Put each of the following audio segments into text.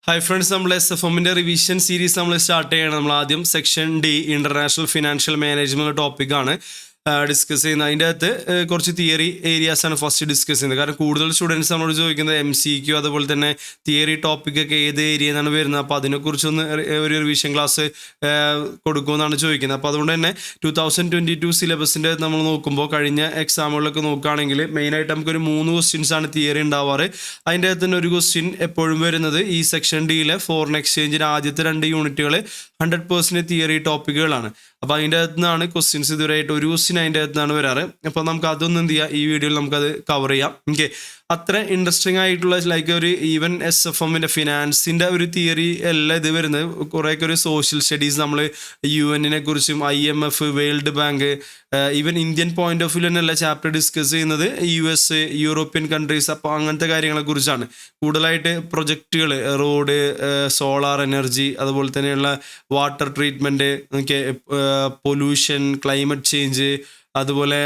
Hi friends, നമ്മൾ SFMന്റെ revision series നമ്മൾ start ചെയ്യണം. നമ്മൾ ആദ്യം section D international financial management ടോപ്പിക്കാണ് ഡിസ്കസ് ചെയ്യുന്നത്. അതിൻ്റെ അകത്ത് കുറച്ച് തിയറി ഏരിയാസ് ആണ് ഫസ്റ്റ് ഡിസ്കസ് ചെയ്യുന്നത്. കാരണം കൂടുതൽ സ്റ്റുഡൻസ് നമ്മളോട് ചോദിക്കുന്നത് MCQ അതുപോലെ തന്നെ തിയറി ടോപ്പിക്കൊക്കെ ഏത് ഏരിയയിൽ നിന്നാണ് വരുന്നത്, അപ്പോൾ അതിനെക്കുറിച്ചൊന്ന് ഒരു റിവിഷൻ ക്ലാസ് കൊടുക്കുമെന്നാണ് ചോദിക്കുന്നത്. അപ്പോൾ അതുകൊണ്ട് തന്നെ 2022 സിലബസിൻ്റെ നമ്മൾ നോക്കുമ്പോൾ കഴിഞ്ഞ എക്സാമുകളിലൊക്കെ നോക്കുകയാണെങ്കിൽ മെയിനായിട്ട് നമുക്കൊരു 3 ക്വസ്റ്റ്യൻസ് ആണ് തിയറി ഉണ്ടാവാറ്. അതിൻ്റെ അകത്ത് തന്നെ ഒരു ക്വസ്റ്റ്യൻ എപ്പോഴും വരുന്നത് ഈ സെക്ഷൻ ഡിയിലെ ഫോറിൻ എക്സ്ചേഞ്ചിൻ്റെ ആദ്യത്തെ 2 യൂണിറ്റുകൾ 100% തിയറി ടോപ്പിക്കുകളാണ്. അപ്പോൾ അതിൻ്റെ അകത്ത് നിന്നാണ് ക്വസ്റ്റ്യൻസ് ഇതുവരെയായിട്ട് ഒരു ക്വസ്റ്റ്യൻ അതിൻ്റെ അകത്ത് നിന്നാണ് വരാറ്. അപ്പോൾ നമുക്ക് അതൊന്നും എന്ത് ചെയ്യാം, ഈ വീഡിയോയിൽ നമുക്കത് കവർ ചെയ്യാം. ഓക്കെ, അത്ര ഇൻട്രസ്റ്റിംഗ് ആയിട്ടുള്ള ലൈക്ക് ഒരു ഈവൻ SFMൻ്റെ ഫിനാൻസിൻ്റെ ഒരു തിയറി അല്ല ഇത് വരുന്നത്. കുറേയൊക്കെ ഒരു സോഷ്യൽ സ്റ്റഡീസ് നമ്മൾ UN കുറിച്ചും IMF, world bank, even Indian point of view തന്നെയല്ല ചാപ്റ്റർ ഡിസ്കസ് ചെയ്യുന്നത് US, യൂറോപ്യൻ കൺട്രീസ്. അപ്പോൾ അങ്ങനത്തെ കാര്യങ്ങളെക്കുറിച്ചാണ് കൂടുതലായിട്ട്. പ്രൊജക്റ്റുകൾ, റോഡ്, സോളാർ എനർജി, അതുപോലെ തന്നെയുള്ള water treatment, okay, pollution, climate change, അതുപോലെ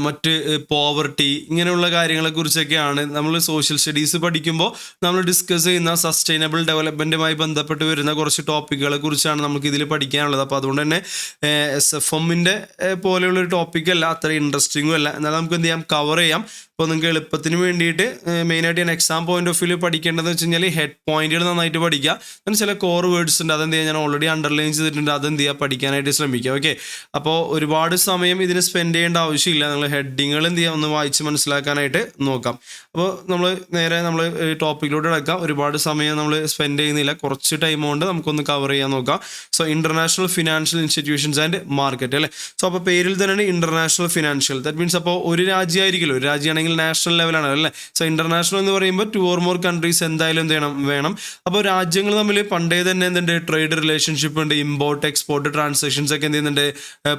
മറ്റ് പോവർട്ടി, ഇങ്ങനെയുള്ള കാര്യങ്ങളെക്കുറിച്ചൊക്കെയാണ് നമ്മൾ സോഷ്യൽ സ്റ്റഡീസ് പഠിക്കുമ്പോൾ നമ്മൾ ഡിസ്കസ് ചെയ്യുന്ന സസ്റ്റൈനബിൾ ഡെവലപ്മെൻറ്റുമായി ബന്ധപ്പെട്ട് വരുന്ന കുറച്ച് ടോപ്പിക്കുകളെ കുറിച്ചാണ് നമുക്ക് ഇതിൽ പഠിക്കാനുള്ളത്. അപ്പോൾ അതുകൊണ്ട് തന്നെ SFMൻ്റെ പോലെയുള്ളൊരു ടോപ്പിക്കല്ല, അത്ര ഇൻട്രസ്റ്റിങ്ങും അല്ല, എന്നാൽ നമുക്ക് എന്ത് ചെയ്യാം, കവർ ചെയ്യാം. അപ്പോൾ നിങ്ങൾക്ക് എളുപ്പത്തിന് വേണ്ടിയിട്ട് മെയിനായിട്ട് ഞാൻ എക്സാം പോയിന്റ് ഓഫ് വ്യൂ പഠിക്കേണ്ടതെന്ന് വെച്ച് കഴിഞ്ഞാൽ ഹെഡ് പോയിന്റുകൾ നന്നായിട്ട് പഠിക്കുക. അങ്ങനെ ചില കോർ വേർഡ്സ് ഉണ്ട്, അതെന്ത് ചെയ്യുക, ഞാൻ ഓൾറെഡി അണ്ടർലൈൻ ചെയ്തിട്ടുണ്ട്, അതെന്ത് ചെയ്യുക, പഠിക്കാനായിട്ട് ശ്രമിക്കുക. ഓക്കെ, അപ്പോൾ ഒരുപാട് സമയം ഇതിന് സ്പെൻഡ് ചെയ്യേണ്ട ആവശ്യമില്ല. നിങ്ങൾ ഹെഡിങ്ങൾ എന്ത് ചെയ്യുക, ഒന്ന് വായിച്ച് മനസ്സിലാക്കാനായിട്ട് നോക്കാം. അപ്പോൾ നമ്മൾ നേരെ നമ്മൾ ടോപ്പിക്കിലോട്ട് കിടക്കാം. ഒരുപാട് സമയം നമ്മൾ സ്പെൻഡ് ചെയ്യുന്നില്ല, കുറച്ച് ടൈം കൊണ്ട് നമുക്കൊന്ന് കവർ ചെയ്യാൻ നോക്കാം. So international financial institutions and market അല്ലേ. സോ അപ്പോൾ പേരിൽ തന്നെയാണ് ഇന്റർനാഷണൽ ഫിനാൻഷ്യൽ. ദാറ്റ് മീൻസ് അപ്പോൾ ഒരു രാജ്യമായിരിക്കുമല്ലോ, ഒരു രാജ്യമാണെങ്കിൽ നാഷണൽ ലെവലാണ് അല്ലേ. സോ ഇന്റർനാഷണൽ എന്ന് പറയുമ്പോൾ 2 or more കൺട്രീസ് എന്തായാലും എന്ത് ചെയ്യണം, വേണം. അപ്പോൾ രാജ്യങ്ങൾ തമ്മിൽ പണ്ടേ തന്നെ എന്തുണ്ട്, ട്രേഡ് റിലേഷൻഷിപ്പ് ഉണ്ട്, ഇമ്പോർട്ട് എക്സ്പോർട്ട് ട്രാൻസാക്ഷൻസ് ഒക്കെ എന്ത് ചെയ്യുന്നുണ്ട്,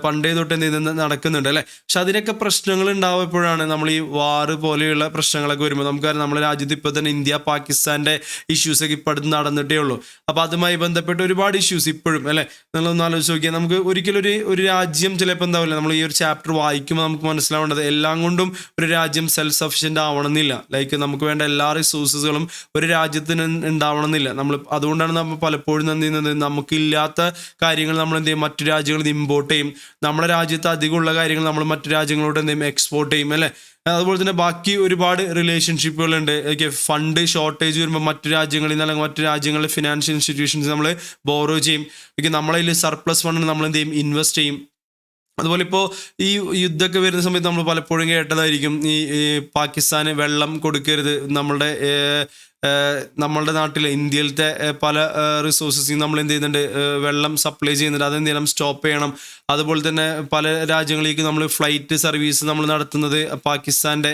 പണ്ടേ തൊട്ട് എന്ത് ചെയ്യുന്നത്, നടക്കുന്നുണ്ട് അല്ലേ. പക്ഷെ അതിനൊക്കെ പ്രശ്നങ്ങൾ ഉണ്ടാവുമ്പോഴാണ് നമ്മൾ ഈ വാറ് പോലെയുള്ള പ്രശ്നങ്ങളൊക്കെ വരുമ്പോൾ നമുക്കറിയാം, നമ്മുടെ രാജ്യത്ത് ഇപ്പോൾ തന്നെ ഇന്ത്യ പാകിസ്ഥാൻ്റെ ഇഷ്യൂസൊക്കെ ഇപ്പോൾ അടുത്ത് നടന്നിട്ടേ ഉള്ളൂ. അപ്പോൾ അതുമായി ബന്ധപ്പെട്ട് ഒരുപാട് ഇഷ്യൂസ് ഇപ്പോഴും അല്ലേ. നിങ്ങളൊന്ന് ആലോചിച്ച് നോക്കിയാൽ നമുക്ക് ഒരിക്കലും ഒരു രാജ്യം ചിലപ്പോൾ എന്താവില്ല, നമ്മൾ ഈ ഒരു ചാപ്റ്റർ വായിക്കുമ്പോൾ നമുക്ക് മനസ്സിലാവേണ്ടത് എല്ലാം കൊണ്ടും ഒരു രാജ്യം സെൽഫ് സഫിഷ്യൻ്റ് ആവണമെന്നില്ല. ലൈക്ക് നമുക്ക് വേണ്ട എല്ലാ റിസോഴ്സസുകളും ഒരു രാജ്യത്തിന് ഉണ്ടാവണമെന്നില്ല. നമ്മൾ അതുകൊണ്ടാണ് നമ്മൾ പലപ്പോഴും എന്ത് ചെയ്യുന്നത്, നമുക്കില്ലാത്ത കാര്യങ്ങൾ നമ്മൾ എന്ത് ചെയ്യും, മറ്റു രാജ്യങ്ങളിൽ നിന്ന് ഇമ്പോർട്ട് ചെയ്യും. നമ്മുടെ രാജ്യത്ത് അധികമുള്ള കാര്യങ്ങൾ നമ്മൾ മറ്റു രാജ്യങ്ങളോട് എന്ത് ചെയ്യും, എക്സ്പോർട്ട് ചെയ്യും അല്ലേ. അതുപോലെ തന്നെ ബാക്കി ഒരുപാട് റിലേഷൻഷിപ്പുകളുണ്ട്. ഓക്കെ, ഫണ്ട് ഷോർട്ടേജ് വരുമ്പോൾ മറ്റു രാജ്യങ്ങളിൽ നിന്ന് അല്ലെങ്കിൽ മറ്റു രാജ്യങ്ങളിലെ ഫിനാൻഷ്യൽ ഇൻസ്റ്റിറ്റ്യൂഷൻസ് നമ്മൾ ബോറോ ചെയ്യും. ഓക്കെ, നമ്മളതിൽ സർപ്ലസ് ഫണ്ട് നമ്മൾ എന്ത് ചെയ്യും, ഇൻവെസ്റ്റ് ചെയ്യും. അതുപോലെ ഇപ്പോൾ ഈ യുദ്ധമൊക്കെ വരുന്ന സമയത്ത് നമ്മൾ പലപ്പോഴും കേട്ടതായിരിക്കും, ഈ പാകിസ്ഥാന് വെള്ളം കൊടുക്കരുത്, നമ്മളുടെ നാട്ടിൽ ഇന്ത്യയിലത്തെ പല റിസോഴ്സസിൽ നമ്മൾ എന്ത് ചെയ്യുന്നുണ്ട്, വെള്ളം സപ്ലൈ ചെയ്യുന്നുണ്ട്, അതെന്ത് ചെയ്യണം, സ്റ്റോപ്പ് ചെയ്യണം. അതുപോലെ തന്നെ പല രാജ്യങ്ങളിലേക്ക് നമ്മൾ ഫ്ലൈറ്റ് സർവീസ് നമ്മൾ നടത്തുന്നത് പാകിസ്ഥാൻ്റെ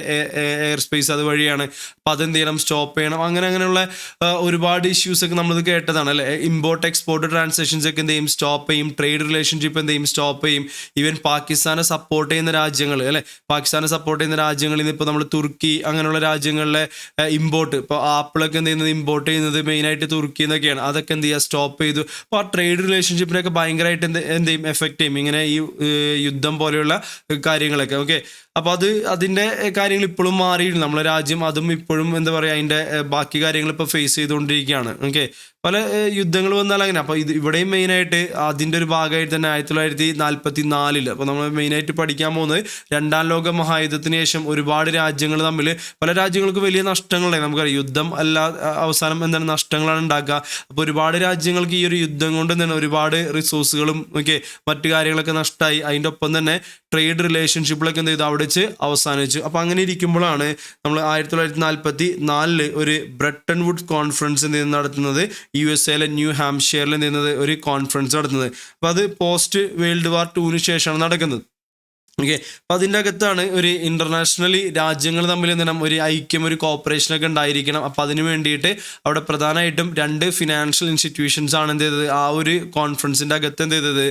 എയർ സ്പേസ് അതുവഴിയാണ്. അപ്പം അതെന്ത് ചെയ്യണം, സ്റ്റോപ്പ് ചെയ്യണം. അങ്ങനെയുള്ള ഒരുപാട് ഇഷ്യൂസൊക്കെ നമ്മളിത് കേട്ടതാണ് അല്ലേ. ഇമ്പോർട്ട് എക്സ്പോർട്ട് ട്രാൻസാക്ഷൻസ് ഒക്കെ എന്ത് ചെയ്യും, സ്റ്റോപ്പ് ചെയ്യും. ട്രേഡ് റിലേഷൻഷിപ്പ് എന്ത് ചെയ്യും, സ്റ്റോപ്പ് ചെയ്യും. ഈവൻ പാകിസ്ഥാനെ സപ്പോർട്ട് ചെയ്യുന്ന രാജ്യങ്ങൾ അല്ലേ, പാകിസ്ഥാനെ സപ്പോർട്ട് ചെയ്യുന്ന രാജ്യങ്ങളിൽ നിന്ന് ഇപ്പോൾ നമ്മൾ തുർക്കി അങ്ങനെയുള്ള രാജ്യങ്ങളിലെ ഇമ്പോർട്ട്, ഇപ്പോൾ ആപ്പിളൊക്കെ എന്ത് ചെയ്യുന്നത്, ഇമ്പോർട്ട് ചെയ്യുന്നത് മെയിനായിട്ട് തുർക്കി എന്നൊക്കെയാണ്. അതൊക്കെ എന്ത് ചെയ്യുക, സ്റ്റോപ്പ് ചെയ്തു. അപ്പോൾ ആ ട്രേഡ് റിലേഷൻഷിപ്പിനൊക്കെ ഭയങ്കരമായിട്ട് എന്ത് ചെയ്യും, എഫക്റ്റ് ചെയ്യും ഇങ്ങനെ ഈ യുദ്ധം പോലെയുള്ള കാര്യങ്ങളൊക്കെ. ഓക്കെ, അപ്പോൾ അതിൻ്റെ കാര്യങ്ങൾ ഇപ്പോഴും മാറിയില്ല നമ്മളെ രാജ്യം. അതും ഇപ്പോഴും എന്താ പറയുക, അതിൻ്റെ ബാക്കി കാര്യങ്ങൾ ഇപ്പോൾ ഫേസ് ചെയ്തുകൊണ്ടിരിക്കുകയാണ്. ഓക്കെ, പല യുദ്ധങ്ങൾ വന്നാൽ അങ്ങനെ. അപ്പോൾ ഇവിടെയും മെയിനായിട്ട് അതിൻ്റെ ഒരു ഭാഗമായിട്ട് തന്നെ 1944 അപ്പോൾ നമ്മൾ മെയിനായിട്ട് പഠിക്കാൻ പോകുന്നത് 2ാം ലോക മഹായുദ്ധത്തിന് ശേഷം ഒരുപാട് രാജ്യങ്ങൾ തമ്മിൽ പല രാജ്യങ്ങൾക്ക് വലിയ നഷ്ടങ്ങളുണ്ടായി. നമുക്കറിയാം, യുദ്ധം അവസാനം എന്താണ്, നഷ്ടങ്ങളാണ് ഉണ്ടാക്കുക. അപ്പോൾ ഒരുപാട് രാജ്യങ്ങൾക്ക് ഈ ഒരു യുദ്ധം കൊണ്ട് തന്നെ ഒരുപാട് റിസോഴ്സുകളും ഒക്കെ മറ്റു കാര്യങ്ങളൊക്കെ നഷ്ടമായി. അതിൻ്റെ ഒപ്പം തന്നെ ട്രേഡ് റിലേഷൻഷിപ്പിലൊക്കെ എന്ത് ചെയ്തു, അവിടെ വെച്ച് അവസാനിച്ചു. അപ്പോൾ അങ്ങനെ ഇരിക്കുമ്പോഴാണ് നമ്മൾ 1944 ഒരു ബ്രെട്ടൺ വുഡ്സ് കോൺഫറൻസ് എന്ത് ചെയ്യുന്നത്, നടത്തുന്നത് USA ന്യൂ ഹാംഷെയറിൽ നിന്നത് ഒരു കോൺഫറൻസ് നടത്തുന്നത്. അപ്പോൾ അത് പോസ്റ്റ് വേൾഡ് വാർ 2 ശേഷമാണ് നടക്കുന്നത്. ഓക്കെ, അപ്പോൾ അതിൻ്റെ അകത്താണ് ഒരു ഇൻ്റർനാഷണലി രാജ്യങ്ങൾ തമ്മിൽ എന്താണ് ഒരു ഐക്യം, ഒരു കോപ്പറേഷനൊക്കെ ഉണ്ടായിരിക്കണം. അപ്പോൾ അതിന് വേണ്ടിയിട്ട് അവിടെ പ്രധാനമായിട്ടും 2 ഫിനാൻഷ്യൽ ഇൻസ്റ്റിറ്റ്യൂഷൻസ് ആണ് എന്ത് ചെയ്തത്, ആ ഒരു കോൺഫറൻസിൻ്റെ അകത്ത് എന്ത് ചെയ്തത്,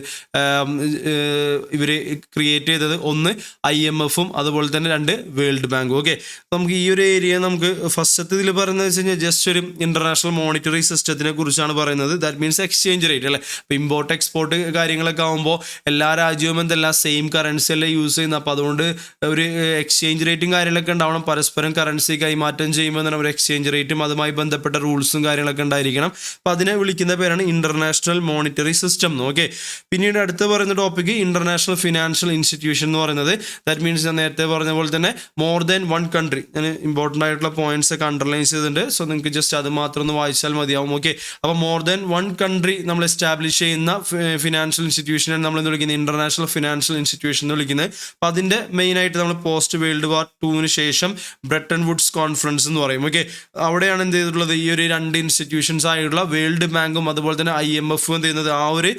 ഇവർ ക്രിയേറ്റ് ചെയ്തത്. ഒന്ന് IMFും അതുപോലെ തന്നെ 2 വേൾഡ് ബാങ്കും. ഓക്കെ, നമുക്ക് ഈ ഒരു ഏരിയ നമുക്ക് ഫസ്റ്റത്തെ ഇതിൽ പറയുന്നത് വെച്ച് കഴിഞ്ഞാൽ ജസ്റ്റ് ഒരു ഇൻ്റർനാഷണൽ മോണിറ്ററി സിസ്റ്റത്തിനെ കുറിച്ചാണ് പറയുന്നത്. ദാറ്റ് മീൻസ് എക്സ്ചേഞ്ച് റേറ്റ് അല്ലേ. അപ്പോൾ ഇമ്പോർട്ട് എക്സ്പോർട്ട് കാര്യങ്ങളൊക്കെ ആകുമ്പോൾ എല്ലാ രാജ്യവും എന്തെല്ലാം സെയിം കറൻസി അല്ലേ യൂസ് ചെയ്യുന്നത്. അപ്പോൾ അതുകൊണ്ട് ഒരു എക്സ്ചേഞ്ച് റേറ്റും കാര്യങ്ങളൊക്കെ ഉണ്ടാവണം. പരസ്പരം കറൻസി കൈമാറ്റം ചെയ്യുമ്പോൾ തന്നെ ഒരു എക്സ്ചേഞ്ച് റേറ്റും അതുമായി ബന്ധപ്പെട്ട റൂൾസും കാര്യങ്ങളൊക്കെ ഉണ്ടായിരിക്കണം. അപ്പോൾ അതിനെ വിളിക്കുന്ന പേരാണ് ഇന്റർനാഷണൽ മോണിറ്ററി സിസ്റ്റം. ഓക്കെ, പിന്നീട് അടുത്ത് പറയുന്ന ടോപ്പിക് ഇന്റർനാഷണൽ ഫിനാൻഷ്യൽ ഇൻസ്റ്റിറ്റ്യൂഷൻ എന്ന് പറയുന്നത്. ദാറ്റ് മീൻസ് ഞാൻ നേരത്തെ പറഞ്ഞ പോലെ തന്നെ മോർ ദാൻ വൺ കൺട്രി. ഞാൻ ഇമ്പോർട്ടൻ്റ് ആയിട്ടുള്ള പോയിന്റ്സ് ഒക്കെ അണ്ടർലൈൻ ചെയ്തിട്ടുണ്ട്. സോ നിങ്ങൾക്ക് ജസ്റ്റ് അത് മാത്രം ഒന്ന് വായിച്ചാൽ മതിയാവും. ഓക്കെ, അപ്പോൾ മോർ ദാൻ വൺ കൺട്രി നമ്മൾ എസ്റ്റാബ്ലിഷ് ചെയ്യുന്ന ഫിനാൻഷ്യൽ ഇൻസ്റ്റിറ്റ്യൂഷനെ നമ്മൾ എന്ന് വിളിക്കുന്നത് ഇന്റർനാഷണൽ ഫിനാൻഷ്യൽ ഇൻസ്റ്റിറ്റ്യൂഷൻ എന്ന് വിളിക്കുന്നത്. അപ്പോൾ അതിൻ്റെ മെയിനായിട്ട് നമ്മൾ പോസ്റ്റ് വേൾഡ് വാർ 2 ശേഷം ബ്രെട്ടൺ വുഡ്സ് കോൺഫറൻസ് എന്ന് പറയും. ഓക്കെ, അവിടെയാണ് എന്ത് ചെയ്തിട്ടുള്ളത്, ഈ ഒരു 2 ഇൻസ്റ്റിറ്റ്യൂഷൻസ് ആയിട്ടുള്ള വേൾഡ് ബാങ്കും അതുപോലെ തന്നെ IMF എന്ത് ചെയ്യുന്നത്, ആ ഒരു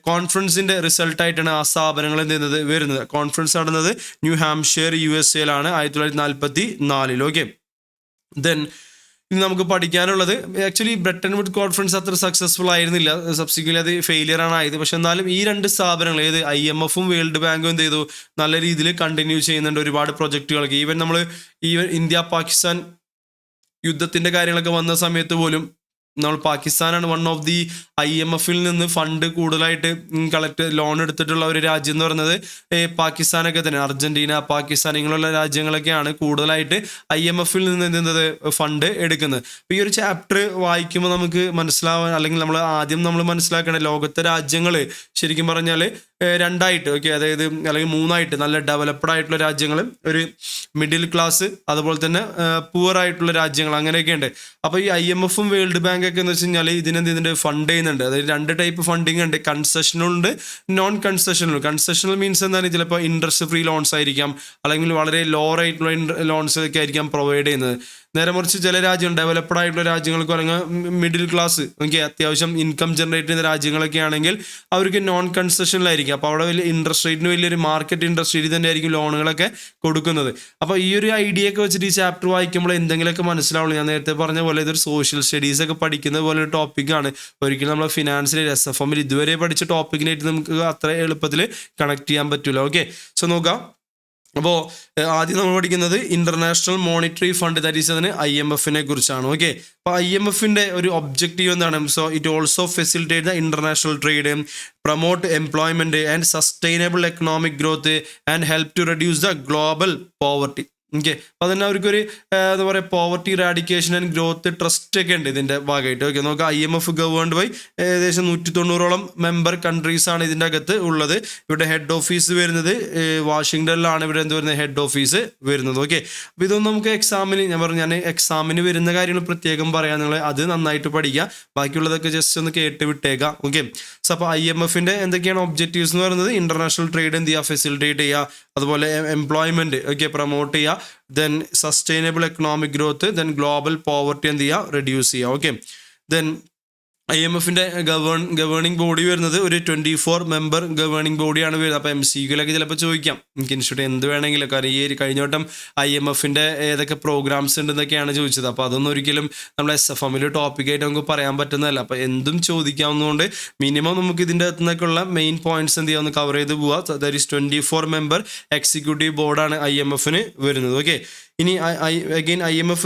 കോൺഫറൻസിന്റെ റിസൾട്ടായിട്ടാണ് ആ സ്ഥാപനങ്ങൾ എന്ത് ചെയ്യുന്നത് വരുന്നത്. കോൺഫറൻസ് നടന്നത് new Hampshire USA 1944. Okay, then ഇനി നമുക്ക് പഠിക്കാനുള്ളത് ആക്ച്വലി ബ്രെട്ടൺ വുഡ് കോൺഫറൻസ് അത്ര സക്സസ്ഫുൾ ആയിരുന്നില്ല. സബ്സിക്വൻ്റ് അത് ഫെയിലിയർ ആണ് ആയത്. പക്ഷെ എന്നാലും ഈ 2 സ്ഥാപനങ്ങൾ ഏത് IMF വേൾഡ് ബാങ്കും എന്ത് ചെയ്തു, നല്ല രീതിയിൽ കണ്ടിന്യൂ ചെയ്യുന്നുണ്ട് ഒരുപാട് പ്രൊജക്റ്റുകൾക്ക്. ഈവൻ നമ്മൾ ഇന്ത്യ പാകിസ്ഥാൻ യുദ്ധത്തിന്റെ കാര്യങ്ങളൊക്കെ വന്ന സമയത്ത് പോലും നമ്മൾ പാകിസ്ഥാനാണ് വൺ ഓഫ് ദി IMF-ൽ നിന്ന് ഫണ്ട് കൂടുതലായിട്ട് ലോൺ എടുത്തിട്ടുള്ള ഒരു രാജ്യം എന്ന് പറയുന്നത് പാകിസ്ഥാനൊക്കെ തന്നെ. അർജന്റീന, പാകിസ്ഥാൻ ഇങ്ങനെയുള്ള രാജ്യങ്ങളൊക്കെയാണ് കൂടുതലായിട്ട് IMF-ൽ നിന്ന് എന്ത് ഫണ്ട് എടുക്കുന്നത്. അപ്പോൾ ഈ ഒരു ചാപ്റ്റർ വായിക്കുമ്പോൾ നമുക്ക് മനസ്സിലാവാൻ, അല്ലെങ്കിൽ നമ്മൾ മനസ്സിലാക്കേണ്ട ലോകത്തെ രാജ്യങ്ങൾ ശരിക്കും പറഞ്ഞാൽ 2ആയിട്ട്, ഓക്കെ, അതായത് അല്ലെങ്കിൽ 3ആയിട്ട്, നല്ല ഡെവലപ്ഡ് ആയിട്ടുള്ള രാജ്യങ്ങൾ, ഒരു മിഡിൽ ക്ലാസ്, അതുപോലെ തന്നെ പുവർ ആയിട്ടുള്ള രാജ്യങ്ങൾ, അങ്ങനെയൊക്കെ ഉണ്ട്. അപ്പോൾ ഈ IMF-ഉം വേൾഡ് ബാങ്കൊക്കെ എന്ന് വെച്ച് കഴിഞ്ഞാൽ ഇതിന്റെ ഫണ്ട് ചെയ്യുന്നുണ്ട്. അതായത് 2 ടൈപ്പ് ഫണ്ടിങ് ഉണ്ട്, കൺസെഷനുണ്ട്, നോൺ കൺസെഷനുണ്ട്. കൺസെഷണൽ മീൻസ് എന്താണ്, ചിലപ്പോൾ ഇൻട്രസ്റ്റ് ഫ്രീ ലോൺസ് ആയിരിക്കാം, അല്ലെങ്കിൽ വളരെ ലോവർ ആയിട്ടുള്ള ലോൺസ് ഒക്കെ ആയിരിക്കാം പ്രൊവൈഡ് ചെയ്യുന്നത്. നേരെ മറിച്ച് ചില രാജ്യം ഡെവലപ്ഡ് ആയിട്ടുള്ള രാജ്യങ്ങൾക്ക് അല്ലെങ്കിൽ മിഡിൽ ക്ലാസ്, ഓക്കെ, അത്യാവശ്യം ഇൻകം ജനറേറ്റ് ചെയ്യുന്ന രാജ്യങ്ങളൊക്കെ ആണെങ്കിൽ അവർക്ക് നോൺ കൺസെഷനിലായിരിക്കും. അപ്പോൾ അവിടെ വലിയ ഇൻട്രസ്റ്റ് റേറ്റിന് വലിയൊരു മാർക്കറ്റ് ഇൻട്രസ്റ്റ് റേറ്റ് തന്നെ ആയിരിക്കും ലോണുകളൊക്കെ കൊടുക്കുന്നത്. അപ്പോൾ ഈ ഒരു ഐഡിയ ഒക്കെ വെച്ചിട്ട് ഈ ചാപ്റ്റർ വായിക്കുമ്പോൾ എന്തെങ്കിലുമൊക്കെ മനസ്സിലാവുള്ളൂ. ഞാൻ നേരത്തെ പറഞ്ഞ പോലെ ഇതൊരു സോഷ്യൽ സ്റ്റഡീസ് ഒക്കെ പഠിക്കുന്ന പോലെ ഒരു ടോപ്പിക്കാണ്. ഒരിക്കലും നമ്മൾ ഫിനാൻസിൽ SFM-ൽ ഇതുവരെ പഠിച്ച ടോപ്പിക്കിനായിട്ട് നമുക്ക് അത്ര എളുപ്പത്തിൽ കണക്ട് ചെയ്യാൻ പറ്റില്ല. ഓക്കെ, സോ നോക്കാം. അപ്പോൾ ആദ്യം നമ്മൾ പഠിക്കുന്നത് international monetary fund, that is അതിന് IMF-നെ കുറിച്ചാണ്. ഓക്കെ, അപ്പോൾ IMF-ന്റെ ഒരു ഒബ്ജക്റ്റീവ് എന്താണ്? So it also facilitate the international trade, promote employment and sustainable economic growth and help to reduce the global poverty. Okay, അപ്പോൾ അതന്നെ അവർക്കൊരു എന്താ പറയുക, poverty eradication and growth thrust ഒക്കെ ഉണ്ട് ഇതിൻ്റെ ഭാഗമായിട്ട്. ഓക്കെ, നമുക്ക് IMF ഗവേൺഡ് ബൈ ഏകദേശം 190ഓളം മെമ്പർ കൺട്രീസ് ആണ് ഇതിൻ്റെ അകത്ത് ഉള്ളത്. ഇവിടെ ഹെഡ് ഓഫീസ് വരുന്നത് വാഷിങ്ടണിലാണ്. ഇവിടെ എന്ത് വരുന്നത്, ഹെഡ് ഓഫീസ് വരുന്നത്. ഓക്കെ, അപ്പോൾ ഇതൊന്നും നമുക്ക് ഞാൻ എക്സാമിന് വരുന്ന കാര്യങ്ങൾ പ്രത്യേകം പറയാം. നിങ്ങൾ അത് നന്നായിട്ട് പഠിക്കുക, ബാക്കിയുള്ളതൊക്കെ ജസ്റ്റ് ഒന്ന് കേട്ട് വിട്ടേക്കാം. ഓക്കെ, സോ അപ്പോൾ IMF-ന്റെ എന്തൊക്കെയാണ് ഒബ്ജക്റ്റീവ്സ് എന്ന് പറയുന്നത്? ഇന്റർനാഷണൽ ട്രേഡ് എന്ത് ചെയ്യുക, ഫെസിലിറ്റേറ്റ് ചെയ്യുക, അതുപോലെ എംപ്ലോയ്മെന്റ്, ഓക്കെ, പ്രൊമോട്ട് ചെയ്യുക, then sustainable economic growth, then global poverty എന്ത് ചെയ്യുക, റെഡ്യൂസ് ചെയ്യുക. ഓക്കെ, ദെൻ IMF-ന്റെ ഗവേണിംഗ് ബോഡി വരുന്നത് ഒരു 24 മെമ്പർ ഗവേണിംഗ് ബോഡിയാണ് വരുന്നത്. അപ്പോൾ MCQ-ലൊക്കെ ചിലപ്പോൾ ചോദിക്കാം, എനിക്ക് ഇൻസ്റ്റിറ്റ്യൂട്ട് എന്ത് വേണമെങ്കിലും. കാരണം ഈ കഴിഞ്ഞ വട്ടം IMF-ന്റെ ഏതൊക്കെ പ്രോഗ്രാംസ് ഉണ്ടെന്നൊക്കെയാണ് ചോദിച്ചത്. അപ്പോൾ അതൊന്നും ഒരിക്കലും നമ്മൾ SFM-ൽ ടോപ്പിക്കായിട്ട് നമുക്ക് പറയാൻ പറ്റുന്നതല്ല. അപ്പോൾ എന്തും ചോദിക്കാവുന്നതുകൊണ്ട് മിനിമം നമുക്ക് ഇതിൻ്റെ അകത്തു നിന്നൊക്കെയുള്ള മെയിൻ പോയിന്റ്സ് എന്ത് ചെയ്യാമെന്ന് കവർ ചെയ്ത് പോവുക. ദാറ്റ് ഈസ് 24 മെമ്പർ എക്സിക്യൂട്ടീവ് ബോർഡാണ് IMF-ന് വരുന്നത്. ഓക്കെ, ഇനി again IMF